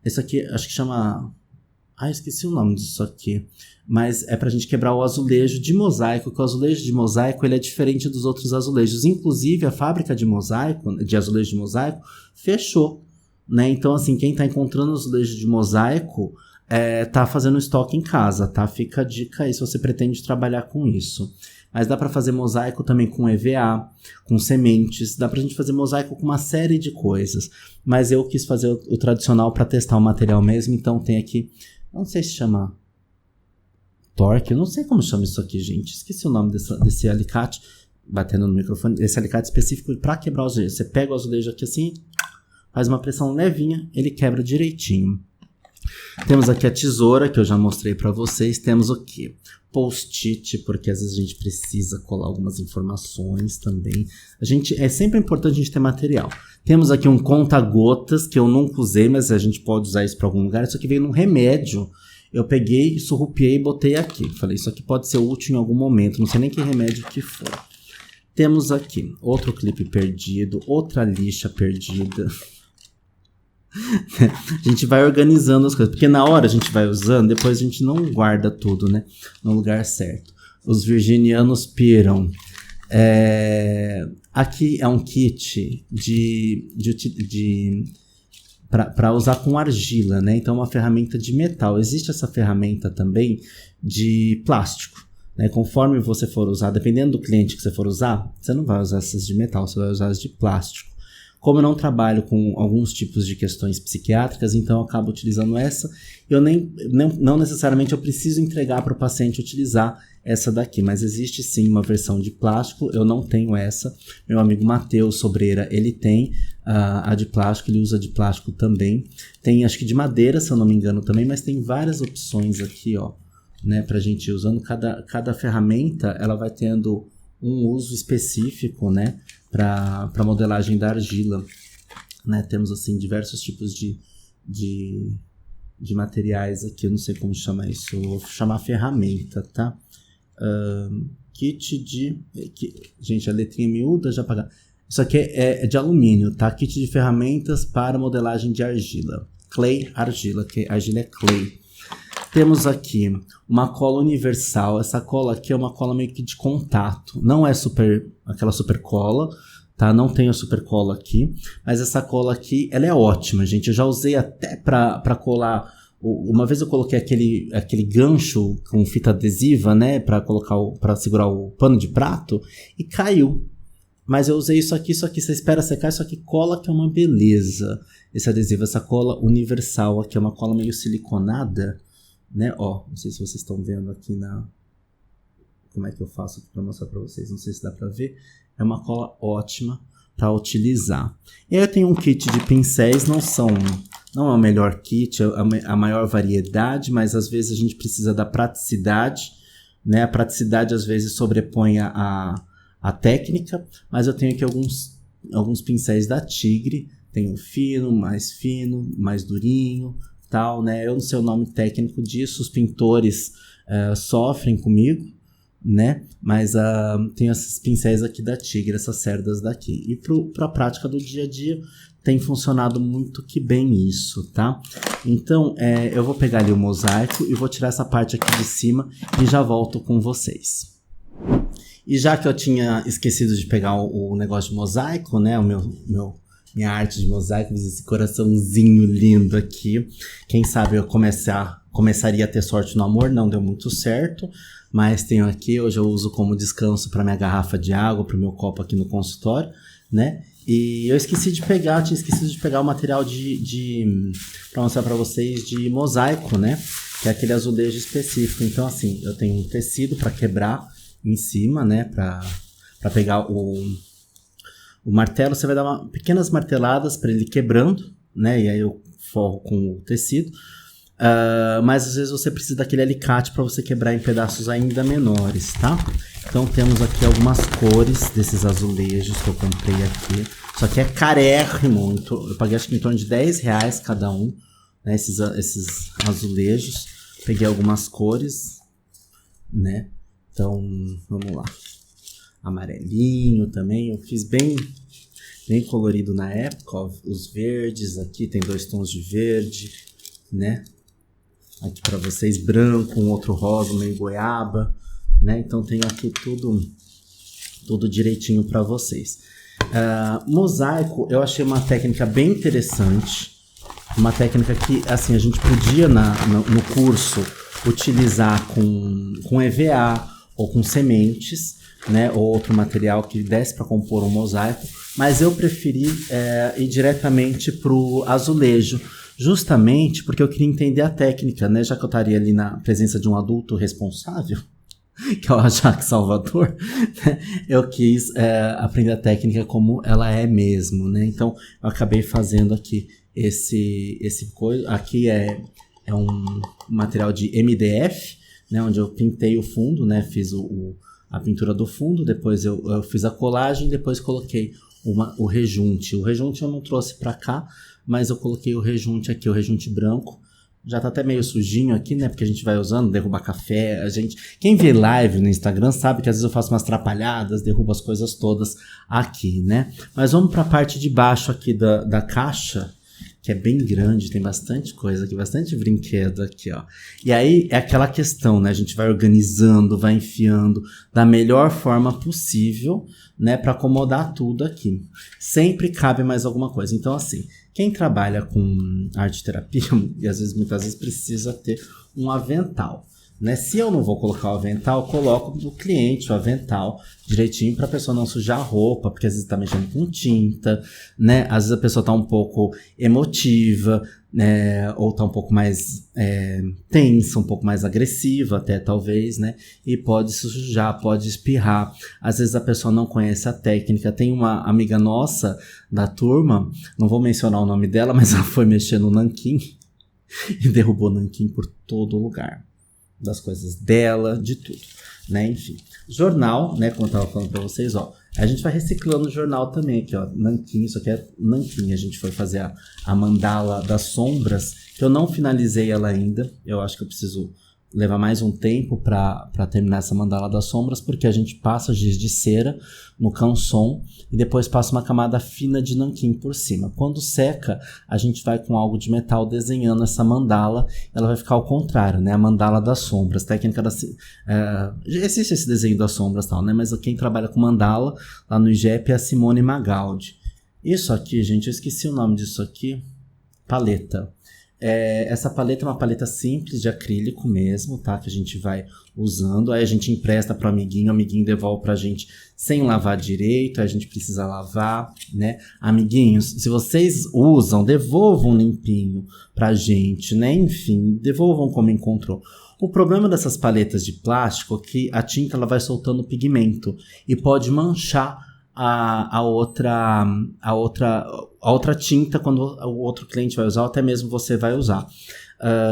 Isso aqui acho que chama Esqueci o nome disso aqui. Mas é pra gente quebrar o azulejo de mosaico, que o azulejo de mosaico ele é diferente dos outros azulejos. Inclusive, a fábrica de azulejo de mosaico, fechou, né? Então, assim, quem tá encontrando azulejo de mosaico tá fazendo estoque em casa, tá? Fica a dica aí se você pretende trabalhar com isso. Mas dá pra fazer mosaico também com EVA, com sementes, dá pra gente fazer mosaico com uma série de coisas. Mas eu quis fazer o tradicional pra testar o material mesmo, então tem aqui, não sei se chama torque, eu não sei como chama isso aqui, gente. Esqueci o nome desse alicate, batendo no microfone, esse alicate específico pra quebrar o azulejo. Você pega o azulejo aqui assim, faz uma pressão levinha, ele quebra direitinho. Temos aqui a tesoura, que eu já mostrei pra vocês. Temos o quê? Post-it, porque às vezes a gente precisa colar algumas informações também. É sempre importante a gente ter material. Temos aqui um conta-gotas, que eu nunca usei, mas a gente pode usar isso pra algum lugar. Isso aqui veio num remédio. Eu peguei, surrupiei e botei aqui. Falei, isso aqui pode ser útil em algum momento. Não sei nem que remédio que for. Temos aqui outro clipe perdido, outra lixa perdida. A gente vai organizando as coisas, porque na hora a gente vai usando, depois a gente não guarda tudo, né, no lugar certo. Os virginianos piram. Aqui é um kit para usar com argila, né? Então é uma ferramenta de metal. Existe essa ferramenta também de plástico, né? Conforme você for usar, dependendo do cliente que você for usar, você não vai usar essas de metal, você vai usar as de plástico. Como eu não trabalho com alguns tipos de questões psiquiátricas, então eu acabo utilizando essa. Não necessariamente eu preciso entregar para o paciente utilizar essa daqui, mas existe sim uma versão de plástico, eu não tenho essa. Meu amigo Matheus Sobreira, ele tem a de plástico, ele usa de plástico também. Tem acho que de madeira, se eu não me engano também, mas tem várias opções aqui, ó, né, pra gente ir usando. Cada ferramenta, ela vai tendo um uso específico, né, para modelagem da argila, né? Temos assim diversos tipos de materiais aqui, eu não sei como chama isso, eu vou chamar ferramenta, tá? Gente, a letrinha miúda já paga. Isso aqui é de alumínio, tá? Kit de ferramentas para modelagem de argila. Clay, argila, que argila é clay. Temos aqui uma cola universal. Essa cola aqui é uma cola meio que de contato. Não é aquela super cola, tá? Não tenho super cola aqui. Mas essa cola aqui, ela é ótima, gente. Eu já usei até pra colar. Uma vez eu coloquei aquele gancho com fita adesiva, né? Pra segurar o pano de prato. E caiu. Mas eu usei isso aqui, você espera secar, isso aqui cola, que é uma beleza. Esse adesivo, essa cola universal aqui, é uma cola meio siliconada, né? Ó, não sei se vocês estão vendo aqui como é que eu faço aqui para mostrar para vocês, não sei se dá para ver. É uma cola ótima para utilizar. E aí eu tenho um kit de pincéis, não é o melhor kit, a maior variedade, mas às vezes a gente precisa da praticidade, né? A praticidade às vezes sobrepõe a técnica, mas eu tenho aqui alguns pincéis da Tigre. Tenho fino, mais durinho, tal, né? Eu não sei o nome técnico disso, os pintores sofrem comigo, né? Mas tenho esses pincéis aqui da Tigre, essas cerdas daqui. E para a prática do dia a dia tem funcionado muito que bem isso, tá? Então eu vou pegar ali o mosaico e vou tirar essa parte aqui de cima e já volto com vocês. E já que eu tinha esquecido de pegar o negócio de mosaico, né? Minha arte de mosaico, esse coraçãozinho lindo aqui. Quem sabe eu começaria a ter sorte no amor, não deu muito certo. Mas tenho aqui, hoje eu uso como descanso para minha garrafa de água, para o meu copo aqui no consultório, né? E eu tinha esquecido de pegar o material para mostrar para vocês de mosaico, né? Que é aquele azulejo específico. Então assim, eu tenho um tecido para quebrar em cima, né, para pegar o martelo. Você vai dar pequenas marteladas para ele quebrando, né, e aí eu forro com o tecido, mas às vezes você precisa daquele alicate para você quebrar em pedaços ainda menores, tá? Então temos aqui algumas cores desses azulejos que eu comprei aqui. Isso aqui é carérrimo, eu paguei acho que em torno de R$10 cada um, né, esses azulejos. Peguei algumas cores, né? Então, vamos lá. Amarelinho também, eu fiz bem colorido na época, ó, os verdes aqui, tem 2 tons de verde, né? aqui para vocês, branco, um outro rosa, meio goiaba, né? Então tenho aqui tudo direitinho para vocês. Mosaico, eu achei uma técnica bem interessante, uma técnica que, assim, a gente podia no curso utilizar com EVA ou com sementes, né, ou outro material que desse para compor um mosaico, mas eu preferi ir diretamente pro azulejo, justamente porque eu queria entender a técnica, né, já que eu estaria ali na presença de um adulto responsável, que é o Ajax Salvador, né, eu quis aprender a técnica como ela é mesmo, né, então eu acabei fazendo aqui esse coisa, aqui é um material de MDF, né, onde eu pintei o fundo, né, fiz a pintura do fundo, depois eu fiz a colagem, depois coloquei o rejunte. O rejunte eu não trouxe pra cá, mas eu coloquei o rejunte aqui, o rejunte branco. Já tá até meio sujinho aqui, né, porque a gente vai usando, derruba café, quem vê live no Instagram sabe que às vezes eu faço umas atrapalhadas, derrubo as coisas todas aqui, né. Mas vamos pra parte de baixo aqui da caixa, que é bem grande, tem bastante coisa aqui, bastante brinquedo aqui, ó. E aí é aquela questão, né? A gente vai organizando, vai enfiando da melhor forma possível, né? Para acomodar tudo aqui. Sempre cabe mais alguma coisa. Então, assim, quem trabalha com arte terapia, e muitas vezes precisa ter um avental, né? Se eu não vou colocar o avental, eu coloco do cliente o avental direitinho para a pessoa não sujar a roupa, porque às vezes tá mexendo com tinta, né? Às vezes a pessoa tá um pouco emotiva, né? Ou tá um pouco mais tensa, um pouco mais agressiva até talvez, né? E pode sujar, pode espirrar. Às vezes a pessoa não conhece a técnica. Tem uma amiga nossa da turma, não vou mencionar o nome dela, mas ela foi mexer no nanquim e derrubou o nanquim por todo lugar. Das coisas dela, de tudo, né, enfim. Jornal, né, como eu tava falando pra vocês, ó, a gente vai reciclando o jornal também aqui, ó, nanquim, isso aqui é nanquim, a gente foi fazer a mandala das sombras, que eu não finalizei ela ainda, eu acho que eu preciso levar mais um tempo para terminar essa mandala das sombras, porque a gente passa giz de cera no canson e depois passa uma camada fina de nanquim por cima. Quando seca, a gente vai com algo de metal desenhando essa mandala, ela vai ficar ao contrário, né? A mandala das sombras, técnica existe esse desenho das sombras e tal, né? Mas quem trabalha com mandala lá no IGEP é a Simone Magaldi. Isso aqui, gente, eu esqueci o nome disso aqui, paleta. Essa paleta é uma paleta simples de acrílico mesmo, tá? Que a gente vai usando, aí a gente empresta pro amiguinho, o amiguinho devolve pra gente sem lavar direito, aí a gente precisa lavar, né? Amiguinhos, se vocês usam, devolvam limpinho pra gente, né? Enfim, devolvam como encontrou. O problema dessas paletas de plástico é que a tinta ela vai soltando pigmento e pode manchar a outra tinta quando o outro cliente vai usar, ou até mesmo você vai usar.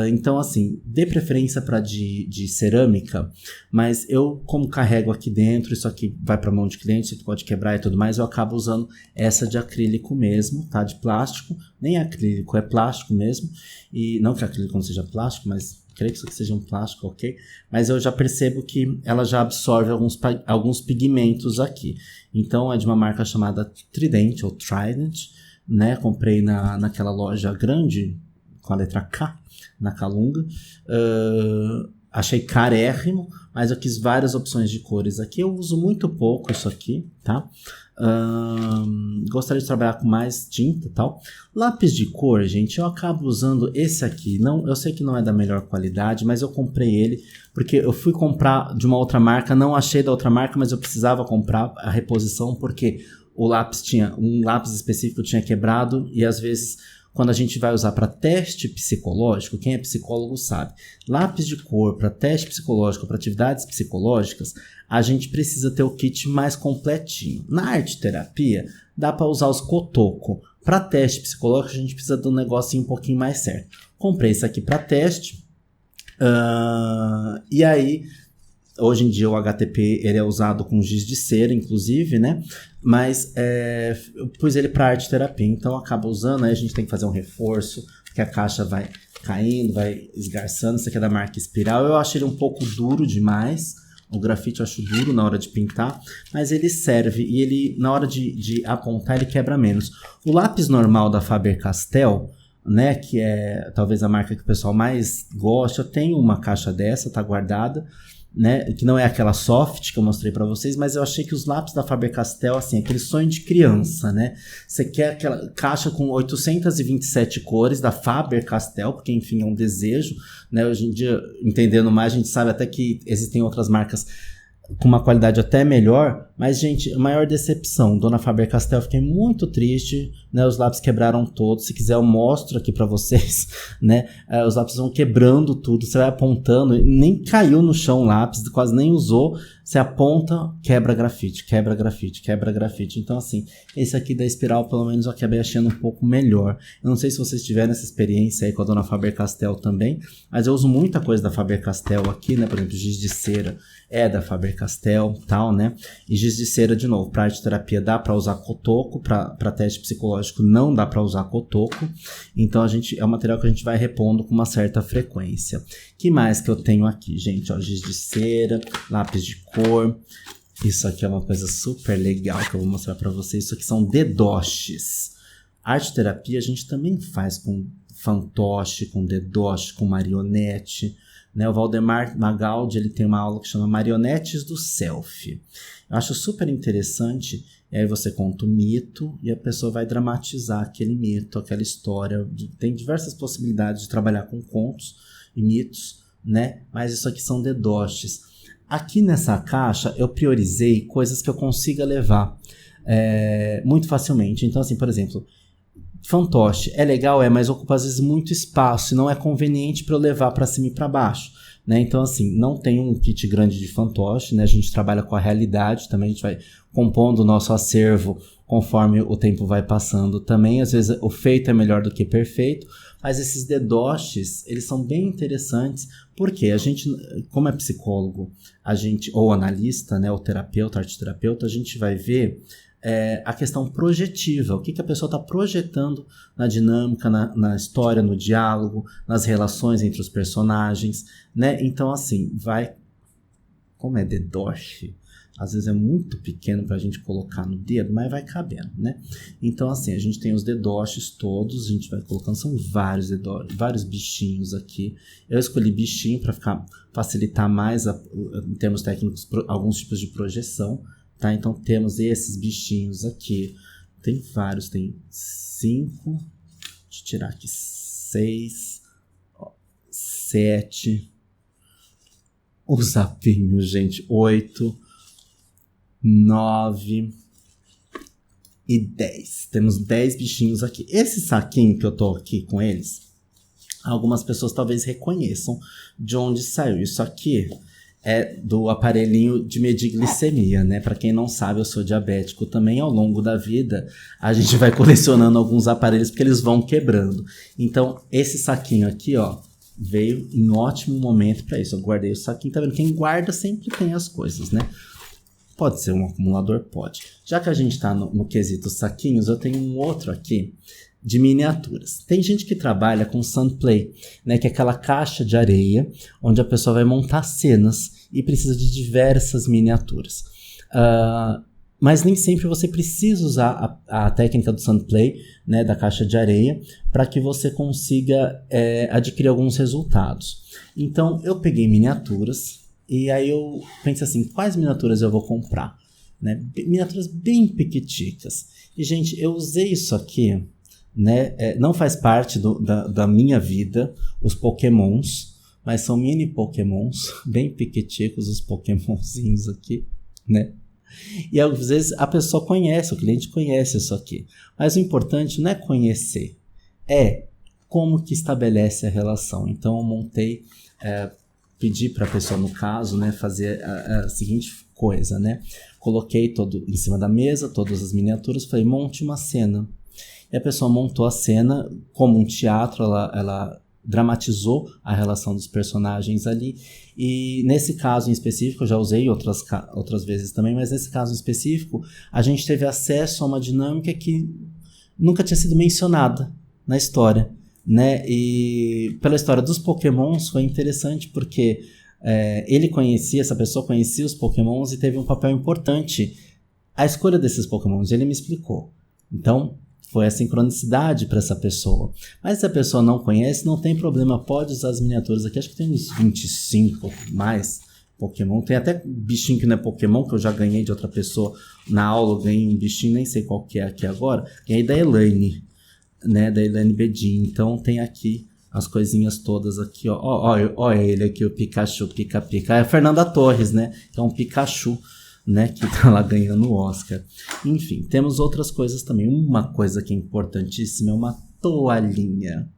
Então, assim, dê preferência para de cerâmica, mas eu, como carrego aqui dentro, isso aqui vai para mão de cliente, isso aqui pode quebrar e tudo mais, eu acabo usando essa de acrílico mesmo, tá? De plástico, nem acrílico, é plástico mesmo, e não que acrílico não seja plástico, mas creio que isso aqui seja um plástico, ok? Mas eu já percebo que ela já absorve alguns pigmentos aqui. Então é de uma marca chamada Trident, ou Trident, né? Comprei naquela loja grande, com a letra K, na Calunga. Achei carérrimo, mas eu quis várias opções de cores aqui. Eu uso muito pouco isso aqui, tá? Gostaria de trabalhar com mais tinta e tal. Lápis de cor, gente, eu acabo usando esse aqui. Não, eu sei que não é da melhor qualidade, mas eu comprei ele porque eu fui comprar de uma outra marca, não achei da outra marca, mas eu precisava comprar a reposição porque o lápis um lápis específico tinha quebrado e às vezes quando a gente vai usar para teste psicológico, quem é psicólogo sabe, lápis de cor para teste psicológico, para atividades psicológicas, a gente precisa ter o kit mais completinho. Na arte terapia, dá para usar os cotoco. Para teste psicológico, a gente precisa de um negocinho um pouquinho mais certo. Comprei esse aqui para teste, e aí, hoje em dia o HTP ele é usado com giz de cera, inclusive, né? Mas eu pus ele para arte terapia, então acaba usando, aí a gente tem que fazer um reforço, porque a caixa vai caindo, vai esgarçando. Esse aqui é da marca Espiral, eu acho ele um pouco duro demais, o grafite eu acho duro na hora de pintar, mas ele serve e ele, na hora de apontar, ele quebra menos. O lápis normal da Faber-Castell, né, que é talvez a marca que o pessoal mais gosta. Eu tenho uma caixa dessa, tá guardada, né, que não é aquela soft que eu mostrei pra vocês, mas eu achei que os lápis da Faber-Castell, assim, aquele sonho de criança, né, você quer aquela caixa com 827 cores da Faber-Castell, porque enfim é um desejo, né, hoje em dia, entendendo mais, a gente sabe até que existem outras marcas com uma qualidade até melhor, mas, gente, a maior decepção, Dona Faber-Castell, fiquei muito triste, né, os lápis quebraram todos, se quiser eu mostro aqui pra vocês, né, os lápis vão quebrando tudo, você vai apontando, nem caiu no chão o lápis, quase nem usou, você aponta, quebra grafite, quebra grafite, quebra grafite. Então, assim, esse aqui da Espiral, pelo menos, eu acabei achando um pouco melhor. Eu não sei se vocês tiveram essa experiência aí com a Dona Faber-Castell também, mas eu uso muita coisa da Faber-Castell aqui, né, por exemplo, giz de cera é da Faber-Castell, tal, né, e giz de cera, de novo, para arte terapia dá para usar cotoco, para teste psicológico não dá para usar cotoco, então é um material que a gente vai repondo com uma certa frequência. Que mais que eu tenho aqui, gente? Ó, giz de cera, lápis de cor. Isso aqui é uma coisa super legal que eu vou mostrar para vocês. Isso aqui são dedoches. Arte terapia a gente também faz com fantoche, com dedoche, com marionete, né? O Valdemar Magaldi, ele tem uma aula que chama Marionetes do Self. Eu acho super interessante. E aí você conta o mito e a pessoa vai dramatizar aquele mito, aquela história. Tem diversas possibilidades de trabalhar com contos e mitos, né? Mas isso aqui são dedoches. Aqui nessa caixa eu priorizei coisas que eu consiga levar muito facilmente. Então, assim, por exemplo, fantoche é legal, mas ocupa às vezes muito espaço e não é conveniente para eu levar para cima e para baixo, né? Então, assim, não tem um kit grande de fantoche, né? A gente trabalha com a realidade também, a gente vai compondo o nosso acervo conforme o tempo vai passando também. Às vezes o feito é melhor do que perfeito, mas esses dedoches, eles são bem interessantes, porque a gente, como é psicólogo, ou analista, né, ou terapeuta, arte-terapeuta, a gente vai ver a questão projetiva, o que a pessoa está projetando na dinâmica, na história, no diálogo, nas relações entre os personagens, né? Então, assim, como é dedoche, às vezes é muito pequeno para a gente colocar no dedo, mas vai cabendo, né? Então, assim, a gente tem os dedoches todos, a gente vai colocando, são vários dedoches, vários bichinhos aqui. Eu escolhi bichinho para facilitar mais, em termos técnicos, alguns tipos de projeção, tá? Então, temos esses bichinhos aqui. Tem vários, tem 5, deixa eu tirar aqui, 6, 7, os sapinhos, gente, 8, 9 e 10. Temos 10 bichinhos aqui. Esse saquinho que eu tô aqui com eles, algumas pessoas talvez reconheçam de onde saiu. Isso aqui é do aparelhinho de medir glicemia, né? Para quem não sabe, eu sou diabético também. Ao longo da vida, a gente vai colecionando alguns aparelhos porque eles vão quebrando. Então, esse saquinho aqui, ó, veio em ótimo momento para isso. Eu guardei o saquinho, tá vendo? Quem guarda sempre tem as coisas, né? Pode ser um acumulador? Pode. Já que a gente está no quesito saquinhos, eu tenho um outro aqui de miniaturas. Tem gente que trabalha com Sunplay, né, que é aquela caixa de areia onde a pessoa vai montar cenas e precisa de diversas miniaturas. Mas nem sempre você precisa usar a técnica do Sunplay, né, da caixa de areia, para que você consiga adquirir alguns resultados. Então, eu peguei miniaturas. E aí eu pensei assim, quais miniaturas eu vou comprar? Né? Miniaturas bem pequiticas. E, gente, eu usei isso aqui, né? Não faz parte da minha vida, os pokémons, mas são mini pokémons, bem pequiticos os pokémonzinhos aqui, né? E às vezes a pessoa conhece, o cliente conhece isso aqui. Mas o importante não é conhecer, é como que estabelece a relação. Então eu montei... pedi para a pessoa, no caso, né, fazer a seguinte coisa, né? Coloquei todo em cima da mesa, todas as miniaturas, falei, monte uma cena. E a pessoa montou a cena como um teatro, ela dramatizou a relação dos personagens ali. E nesse caso em específico, eu já usei outras vezes também, mas nesse caso em específico, a gente teve acesso a uma dinâmica que nunca tinha sido mencionada na história. Né? E pela história dos pokémons foi interessante porque essa pessoa conhecia os pokémons e teve um papel importante a escolha desses pokémons, ele me explicou. Então Foi a sincronicidade para essa pessoa. Mas se a pessoa não conhece, não tem problema, pode usar as miniaturas aqui. Acho que tem uns 25 mais Pokémon. Tem até bichinho que não é Pokémon, que eu já ganhei de outra pessoa. Na aula eu ganhei um bichinho, nem sei qual que é aqui agora. Ganhei da Elaine, né? Da Elaine Bedin. Então tem aqui as coisinhas todas aqui, ó. Ó ele aqui, o Pikachu, Pica-Pica. É a Fernanda Torres, né? Que é um Pikachu, né, que tá lá ganhando o Oscar. Enfim, temos outras coisas também. Uma coisa que é importantíssima é uma toalhinha.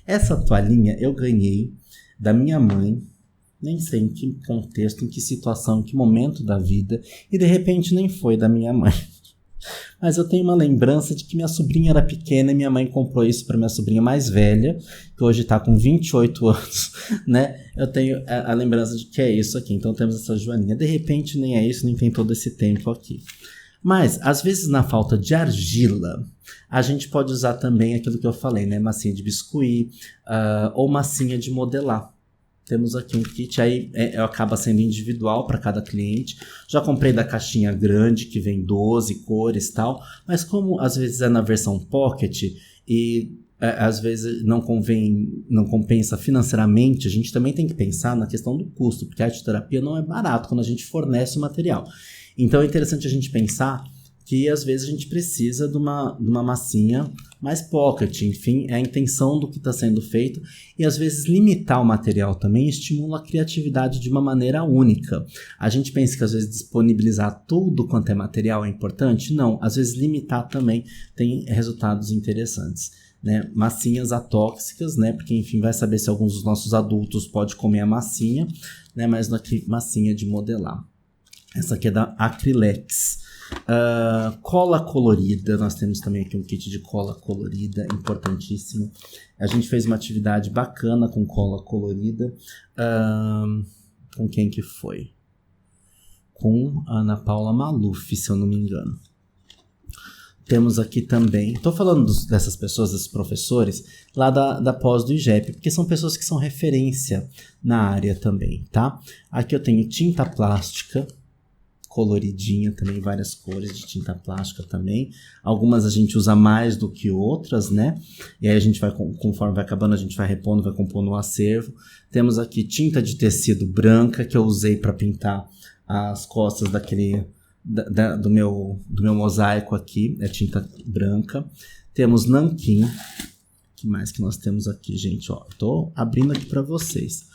Essa toalhinha eu ganhei da minha mãe, nem sei em que contexto, em que situação, em que momento da vida, e de repente nem foi da minha mãe. Mas eu tenho uma lembrança de que minha sobrinha era pequena e minha mãe comprou isso para minha sobrinha mais velha, que hoje tá com 28 anos, né? Eu tenho a lembrança de que é isso aqui. Então temos essa joaninha. De repente nem é isso, nem tem todo esse tempo aqui. Mas, às vezes, na falta de argila, a gente pode usar também aquilo que eu falei, né? Massinha de biscuit, ou massinha de modelar. Temos aqui um kit, aí acaba sendo individual para cada cliente. Já comprei da caixinha grande, que vem 12 cores e tal. Mas como às vezes é na versão pocket e às vezes não compensa financeiramente, a gente também tem que pensar na questão do custo, porque a arteterapia não é barato quando a gente fornece o material. Então é interessante a gente pensar que às vezes a gente precisa de uma massinha mais pocket, enfim, é a intenção do que está sendo feito, e às vezes limitar o material também estimula a criatividade de uma maneira única. A gente pensa que às vezes disponibilizar tudo quanto é material é importante? Não, às vezes limitar também tem resultados interessantes, né? Massinhas atóxicas, né? Porque enfim, vai saber se alguns dos nossos adultos podem comer a massinha, né? Mas aqui massinha de modelar. Essa aqui é da Acrylex. Cola colorida, nós temos também aqui um kit de cola colorida, importantíssimo. A gente fez uma atividade bacana com cola colorida. Com quem que foi? Com a Ana Paula Maluf, se eu não me engano. Temos aqui também, estou falando dessas pessoas, desses professores, lá da pós do IGEP, porque são pessoas que são referência na área também, tá? Aqui eu tenho tinta plástica, coloridinha também, várias cores de tinta plástica também. Algumas a gente usa mais do que outras, né? E aí a gente vai, conforme vai acabando, a gente vai repondo, vai compondo o acervo. Temos aqui tinta de tecido branca, que eu usei para pintar as costas do meu mosaico aqui, é tinta branca. Temos nanquim. O que mais que nós temos aqui, gente? Ó, tô abrindo aqui para vocês.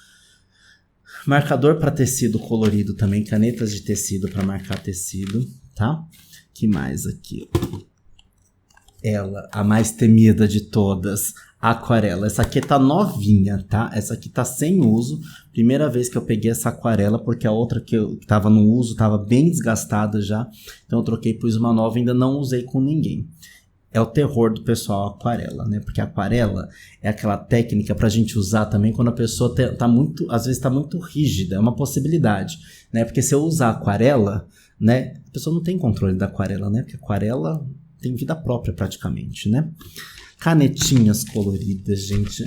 Marcador para tecido colorido também, canetas de tecido para marcar tecido, tá? Que mais aqui? Ela, a mais temida de todas, aquarela. Essa aqui tá novinha, tá? Essa aqui tá sem uso. Primeira vez que eu peguei essa aquarela, porque a outra que tava no uso tava bem desgastada já. Então eu troquei, pus uma nova e ainda não usei com ninguém. É o terror do pessoal, a aquarela, né? Porque a aquarela é aquela técnica pra gente usar também quando a pessoa tá muito, às vezes tá muito rígida, é uma possibilidade, né? Porque se eu usar aquarela, né? A pessoa não tem controle da aquarela, né? Porque a aquarela tem vida própria praticamente, né? Canetinhas coloridas, gente.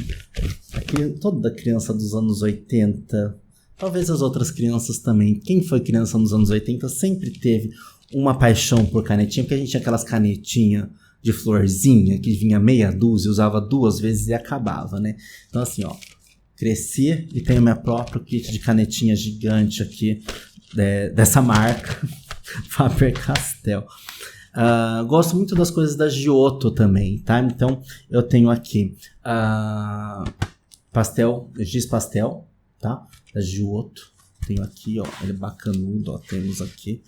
Aqui, toda criança dos anos 80, talvez as outras crianças também. Quem foi criança nos anos 80 sempre teve uma paixão por canetinha, porque a gente tinha aquelas canetinhas de florzinha, que vinha meia dúzia, usava 2 vezes e acabava, né? Então assim, ó, cresci e tenho meu próprio kit de canetinha gigante aqui, dessa marca, Faber-Castell. Gosto muito das coisas da Giotto também, tá? Então eu tenho aqui giz pastel, tá? Da Giotto. Tenho aqui, ó, ele é bacanudo, ó, temos aqui.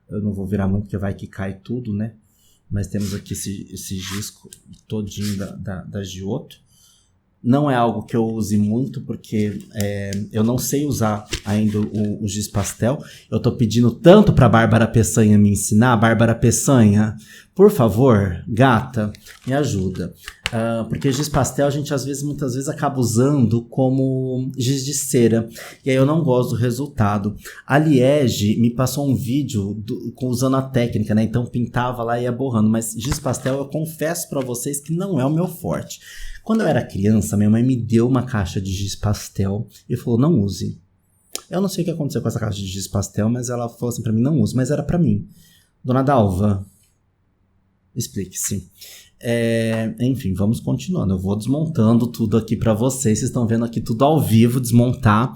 Eu não vou virar muito porque vai que cai tudo, né? Mas temos aqui esse giz todinho da Giotto. Não é algo que eu use muito, porque eu não sei usar ainda o giz pastel. Eu tô pedindo tanto pra Bárbara Peçanha me ensinar. Bárbara Peçanha, por favor, gata, me ajuda. Porque giz pastel a gente muitas vezes acaba usando como giz de cera. E aí eu não gosto do resultado. A Liege me passou um vídeo usando a técnica, né? Então pintava lá e ia borrando. Mas giz pastel eu confesso pra vocês que não é o meu forte. Quando eu era criança, minha mãe me deu uma caixa de giz pastel e falou, não use. Eu não sei o que aconteceu com essa caixa de giz pastel, mas ela falou assim pra mim, não use. Mas era pra mim. Dona Dalva, Explique-se. Enfim, vamos continuando. Eu vou desmontando tudo aqui pra vocês. Vocês estão vendo aqui tudo ao vivo, desmontar.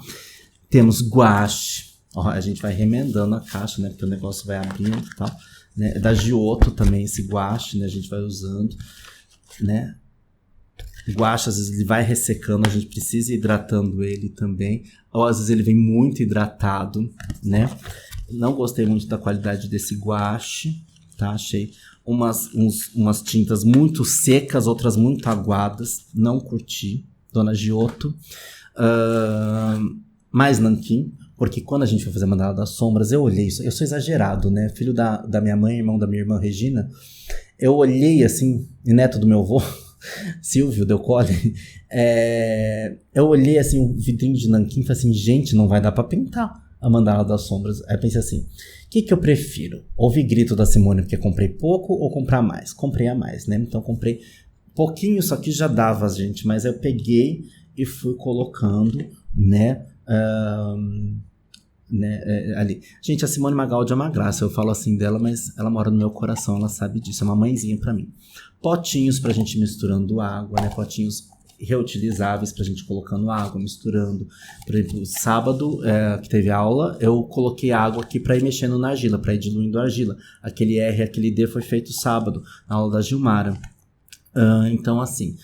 Temos guache. Ó, a gente vai remendando a caixa, né? Porque o negócio vai abrindo e tal. Né? É da Giotto também esse guache, né? A gente vai usando, né? Guache, às vezes ele vai ressecando, a gente precisa ir hidratando ele também. Ou às vezes ele vem muito hidratado, né? Não gostei muito da qualidade desse guache, tá? Achei umas tintas muito secas, outras muito aguadas. Não curti. Dona Giotto. Mais nanquim. Porque quando a gente foi fazer a Mandala das Sombras, eu olhei isso. Eu sou exagerado, né? Filho da minha mãe, irmão da minha irmã Regina. Eu olhei assim, e neto do meu avô, Silvio Del Colle. Eu olhei assim, um vidrinho de nanquim e falei assim, gente, não vai dar pra pintar a Mandala das Sombras. Aí eu pensei assim, o que eu prefiro? Ouvir grito da Simone porque comprei pouco ou comprar mais? Comprei a mais, né? Então comprei pouquinho, só que já dava, gente. Mas eu peguei e fui colocando, né? Ali. Gente, a Simone Magaldi é uma graça, eu falo assim dela, mas ela mora no meu coração, ela sabe disso, é uma mãezinha pra mim. Potinhos pra gente misturando água, né? Potinhos reutilizáveis pra gente colocando água, misturando. Por exemplo, sábado, que teve aula, eu coloquei água aqui pra ir mexendo na argila, pra ir diluindo a argila. Aquele R, aquele D foi feito sábado, na aula da Gilmara. Então, assim,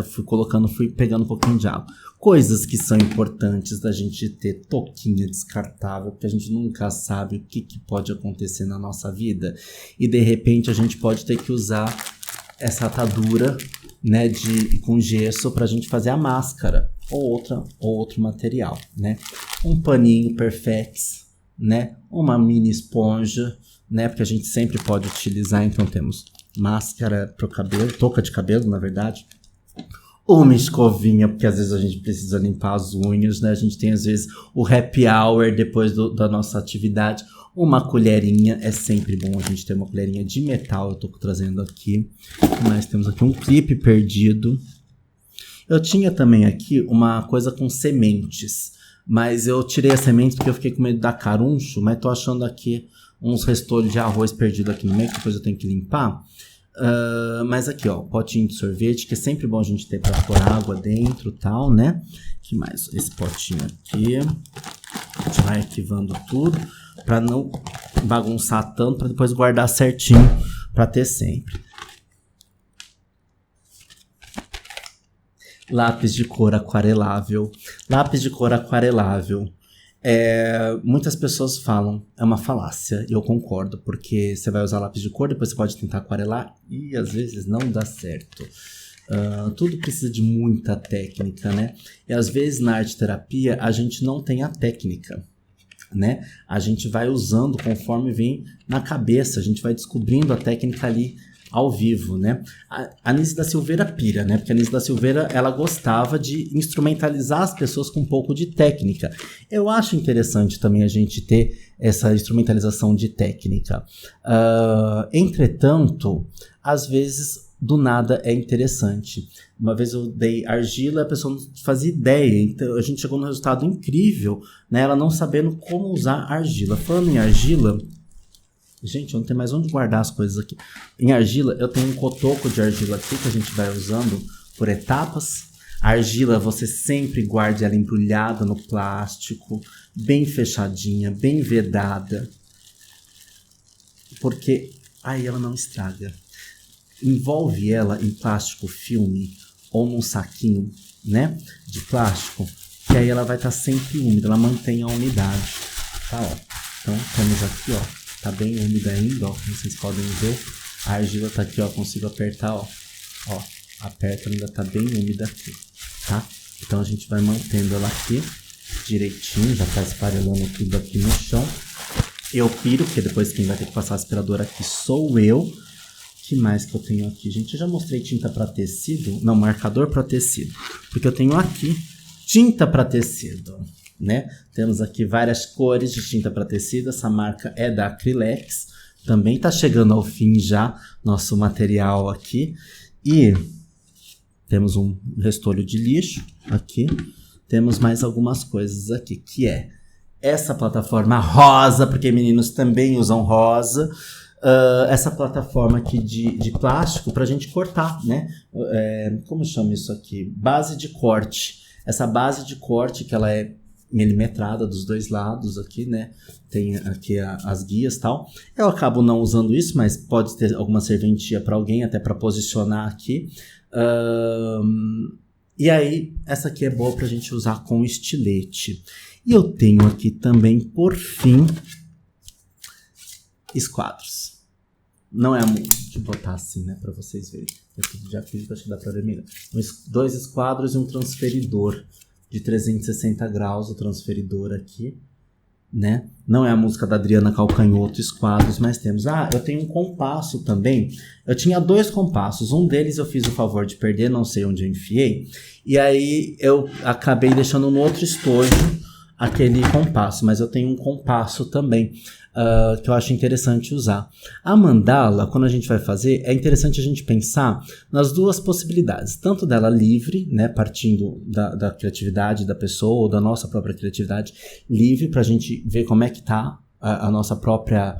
fui pegando um pouquinho de água. Coisas que são importantes da gente ter touquinha descartável, porque a gente nunca sabe o que pode acontecer na nossa vida. E, de repente, a gente pode ter que usar essa atadura, né, com gesso pra gente fazer a máscara. Ou outro material, né? Um paninho Perfex, né? Uma mini esponja, né? Porque a gente sempre pode utilizar, então temos máscara pro cabelo, touca de cabelo, na verdade. Uma escovinha, porque às vezes a gente precisa limpar as unhas, né? A gente tem às vezes o happy hour depois da nossa atividade. Uma colherinha, é sempre bom a gente ter uma colherinha de metal, eu tô trazendo aqui. Mas temos aqui um clipe perdido. Eu tinha também aqui uma coisa com sementes, mas eu tirei as sementes porque eu fiquei com medo da caruncho, mas tô achando aqui uns restolhos de arroz perdido aqui no meio, que depois eu tenho que limpar. Mas aqui, ó, potinho de sorvete, que é sempre bom a gente ter pra pôr água dentro e tal, né? Que mais? Esse potinho aqui. A gente vai arquivando tudo pra não bagunçar tanto, pra depois guardar certinho pra ter sempre. Lápis de cor aquarelável. Lápis de cor aquarelável. Muitas pessoas falam, é uma falácia, e eu concordo, porque você vai usar lápis de cor, depois você pode tentar aquarelar e às vezes não dá certo. Tudo precisa de muita técnica, né? E às vezes na arte terapia a gente não tem a técnica, né? A gente vai usando conforme vem na cabeça, a gente vai descobrindo a técnica ali ao vivo, né? A Anísia da Silveira pira, né? Porque a Anísia da Silveira, ela gostava de instrumentalizar as pessoas com um pouco de técnica. Eu acho interessante também a gente ter essa instrumentalização de técnica. Entretanto, às vezes, do nada é interessante. Uma vez eu dei argila, a pessoa não fazia ideia. Então, a gente chegou num resultado incrível, né? Ela não sabendo como usar argila. Falando em argila... Gente, eu não tenho mais onde guardar as coisas aqui. Em argila, eu tenho um cotoco de argila aqui que a gente vai usando por etapas. A argila, você sempre guarde ela embrulhada no plástico, bem fechadinha, bem vedada. Porque aí ela não estraga. Envolve ela em plástico filme ou num saquinho, né, de plástico, que aí ela vai estar sempre úmida, ela mantém a umidade. Tá, ó. Então, temos aqui, ó. Tá bem úmida ainda, ó, como vocês podem ver. A argila tá aqui, ó, consigo apertar, ó. Ó, aperta, ainda tá bem úmida aqui, tá? Então a gente vai mantendo ela aqui direitinho, já tá esfarelando tudo aqui no chão. Eu piro, porque depois quem vai ter que passar aspirador aqui sou eu. Que mais que eu tenho aqui, gente? Eu já mostrei tinta pra tecido, não, marcador pra tecido. Porque eu tenho aqui tinta pra tecido, né? Temos aqui várias cores de tinta para tecido. Essa marca é da Acrylex. Também está chegando ao fim já nosso material aqui. E temos um restolho de lixo aqui. Temos mais algumas coisas aqui, que é essa plataforma rosa, porque meninos também usam rosa. essa plataforma aqui de plástico pra gente cortar, né? Como chama isso aqui? Base de corte. Essa base de corte que ela é milimetrada dos dois lados aqui, né? Tem aqui as guias e tal. Eu acabo não usando isso, mas pode ter alguma serventia para alguém, até para posicionar aqui. E aí, essa aqui é boa pra gente usar com estilete. E eu tenho aqui também, por fim, esquadros. Não é muito de botar assim, né? Pra vocês verem. Eu já fiz, acho que dá pra ver melhor. 2 esquadros e um transferidor de 360 graus, o transferidor aqui, né? Não é a música da Adriana Calcanhoto, esquadros, mas temos... eu tenho um compasso também. Eu tinha 2 compassos. Um deles eu fiz o favor de perder, não sei onde eu enfiei. E aí eu acabei deixando no outro estojo aquele compasso. Mas eu tenho um compasso também, que eu acho interessante usar. A mandala, quando a gente vai fazer, é interessante a gente pensar nas 2 possibilidades. Tanto dela livre, né, partindo da criatividade da pessoa, ou da nossa própria criatividade livre, para a gente ver como é que tá a nossa própria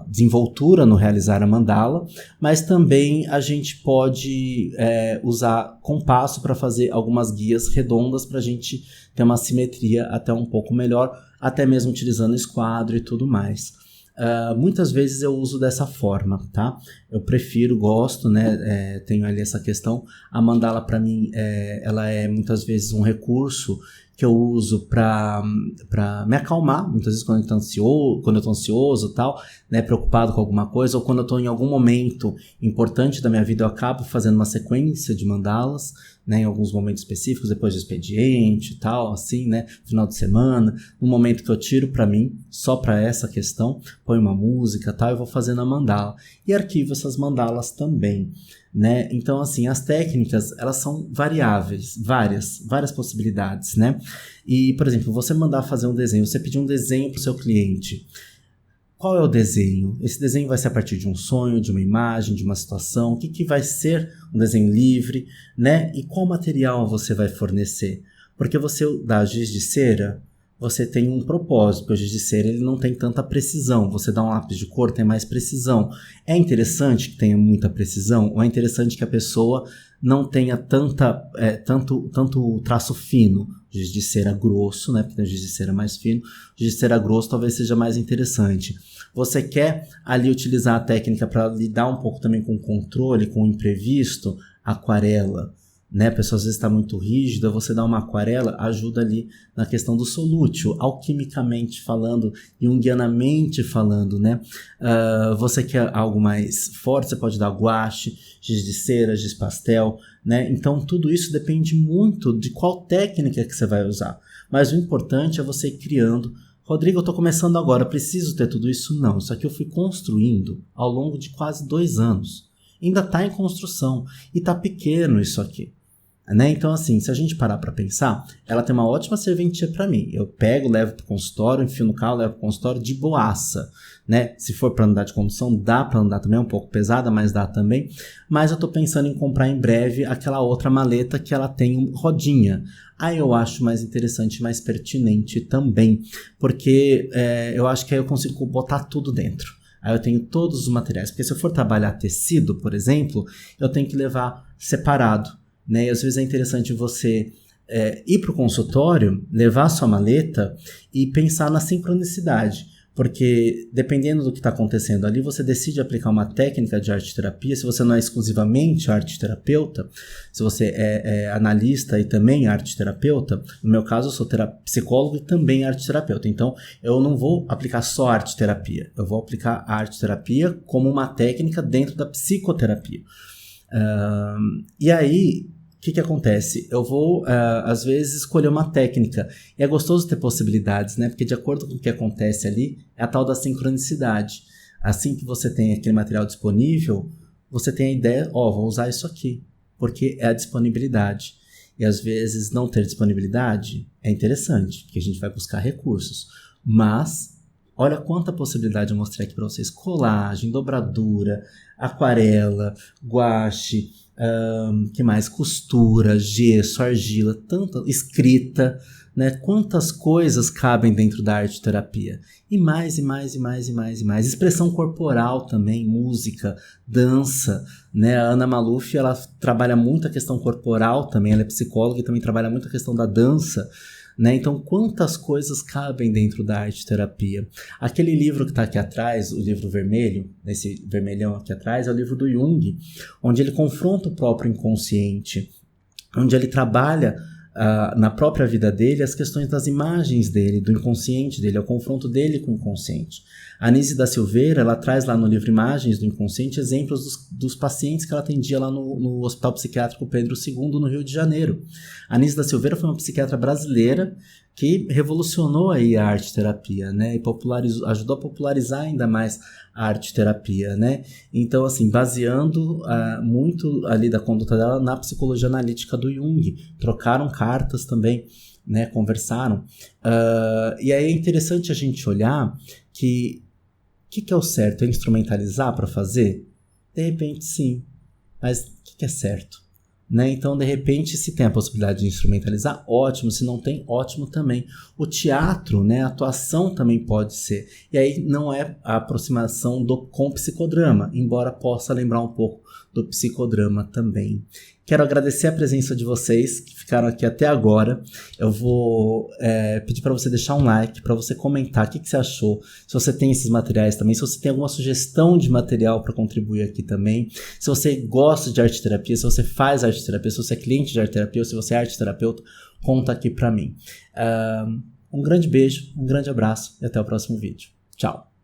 desenvoltura no realizar a mandala, mas também a gente pode usar compasso para fazer algumas guias redondas para a gente ter uma simetria até um pouco melhor, até mesmo utilizando esquadro e tudo mais. Muitas vezes eu uso dessa forma, tá? Eu prefiro, gosto, né? Tenho ali essa questão. A mandala para mim, ela é muitas vezes um recurso que eu uso para me acalmar, muitas vezes quando eu tô ansioso, tal, né, preocupado com alguma coisa, ou quando eu tô em algum momento importante da minha vida, eu acabo fazendo uma sequência de mandalas, né, em alguns momentos específicos, depois do expediente e tal, assim, né, final de semana, um momento que eu tiro para mim, só para essa questão, ponho uma música, tal, eu vou fazendo a mandala e arquivo essas mandalas também, né? Então, assim, as técnicas, elas são variáveis, várias possibilidades, né? E, por exemplo, você mandar fazer um desenho, você pedir um desenho para o seu cliente. Qual é o desenho? Esse desenho vai ser a partir de um sonho, de uma imagem, de uma situação. O que vai ser um desenho livre, né? E qual material você vai fornecer? Porque você dá giz de cera, você tem um propósito, porque o giz de cera ele não tem tanta precisão. Você dá um lápis de cor, tem mais precisão. É interessante que tenha muita precisão, ou é interessante que a pessoa não tenha tanto traço fino? Giz de cera grosso, né? Porque tem o giz de cera mais fino. O giz de cera grosso talvez seja mais interessante. Você quer ali utilizar a técnica para lidar um pouco também com o controle, com o imprevisto, aquarela, né? A pessoa às vezes está muito rígida, você dá uma aquarela, ajuda ali na questão do solútil, alquimicamente falando, junguianamente falando, né? Você quer algo mais forte, você pode dar guache, giz de cera, giz pastel, né? Então tudo isso depende muito de qual técnica que você vai usar, mas o importante é você ir criando. Rodrigo, eu estou começando agora, preciso ter tudo isso? Não, isso aqui eu fui construindo ao longo de quase 2 anos. Ainda está em construção e está pequeno isso aqui. Né? Então, assim, se a gente parar para pensar, ela tem uma ótima serventia para mim. Eu pego, levo para o consultório, enfio no carro, levo para o consultório de boaça. Né? Se for para andar de condução, dá para andar também, é um pouco pesada, mas dá também. Mas eu estou pensando em comprar em breve aquela outra maleta que ela tem rodinha. Aí eu acho mais interessante, mais pertinente também, porque eu acho que aí eu consigo botar tudo dentro. Aí eu tenho todos os materiais, porque se eu for trabalhar tecido, por exemplo, eu tenho que levar separado, né? E às vezes é interessante você ir para o consultório, levar a sua maleta e pensar na sincronicidade. Porque dependendo do que está acontecendo ali, você decide aplicar uma técnica de arte-terapia. Se você não é exclusivamente arte-terapeuta, se você é analista e também arte-terapeuta, no meu caso eu sou psicólogo e também arte-terapeuta. Então eu não vou aplicar só arte-terapia, eu vou aplicar a arte-terapia como uma técnica dentro da psicoterapia. E aí, o que acontece? Eu vou, às vezes, escolher uma técnica. E é gostoso ter possibilidades, né? Porque de acordo com o que acontece ali, é a tal da sincronicidade. Assim que você tem aquele material disponível, você tem a ideia, vou usar isso aqui. Porque é a disponibilidade. E às vezes não ter disponibilidade é interessante, porque a gente vai buscar recursos. Mas, olha quanta possibilidade eu mostrei aqui para vocês. Colagem, dobradura, aquarela, guache... que mais? Costura, gesso, argila, tanta escrita, né? Quantas coisas cabem dentro da arte terapia? E mais, e mais, e mais, e mais, e mais. Expressão corporal também, música, dança, né? A Ana Maluf, ela trabalha muito a questão corporal também, ela é psicóloga e também trabalha muito a questão da dança, né? Então, quantas coisas cabem dentro da arte terapia? Aquele livro que está aqui atrás, o livro vermelho, esse vermelhão aqui atrás, é o livro do Jung, onde ele confronta o próprio inconsciente, onde ele trabalha na própria vida dele as questões das imagens dele, do inconsciente dele, é o confronto dele com o inconsciente. A Anísia da Silveira, ela traz lá no livro Imagens do Inconsciente exemplos dos pacientes que ela atendia lá no Hospital Psiquiátrico Pedro II, no Rio de Janeiro. A Anísia da Silveira foi uma psiquiatra brasileira que revolucionou aí a arte-terapia, né, e ajudou a popularizar ainda mais a arte-terapia, né, então assim, baseando muito ali da conduta dela na psicologia analítica do Jung, trocaram cartas também, né, conversaram, e aí é interessante a gente olhar que o que é o certo? É instrumentalizar para fazer? De repente sim, mas o que é certo? Né? Então, de repente, se tem a possibilidade de instrumentalizar, ótimo. Se não tem, ótimo também. O teatro, né, a atuação também pode ser. E aí não é a aproximação com psicodrama, embora possa lembrar um pouco do psicodrama também. Quero agradecer a presença de vocês que ficaram aqui até agora. Eu vou pedir para você deixar um like, para você comentar o que você achou, se você tem esses materiais também, se você tem alguma sugestão de material para contribuir aqui também, se você gosta de arte terapia, se você faz arte terapia, se você é cliente de arte terapia ou se você é arte terapeuta, conta aqui para mim. Um grande beijo, um grande abraço e até o próximo vídeo. Tchau!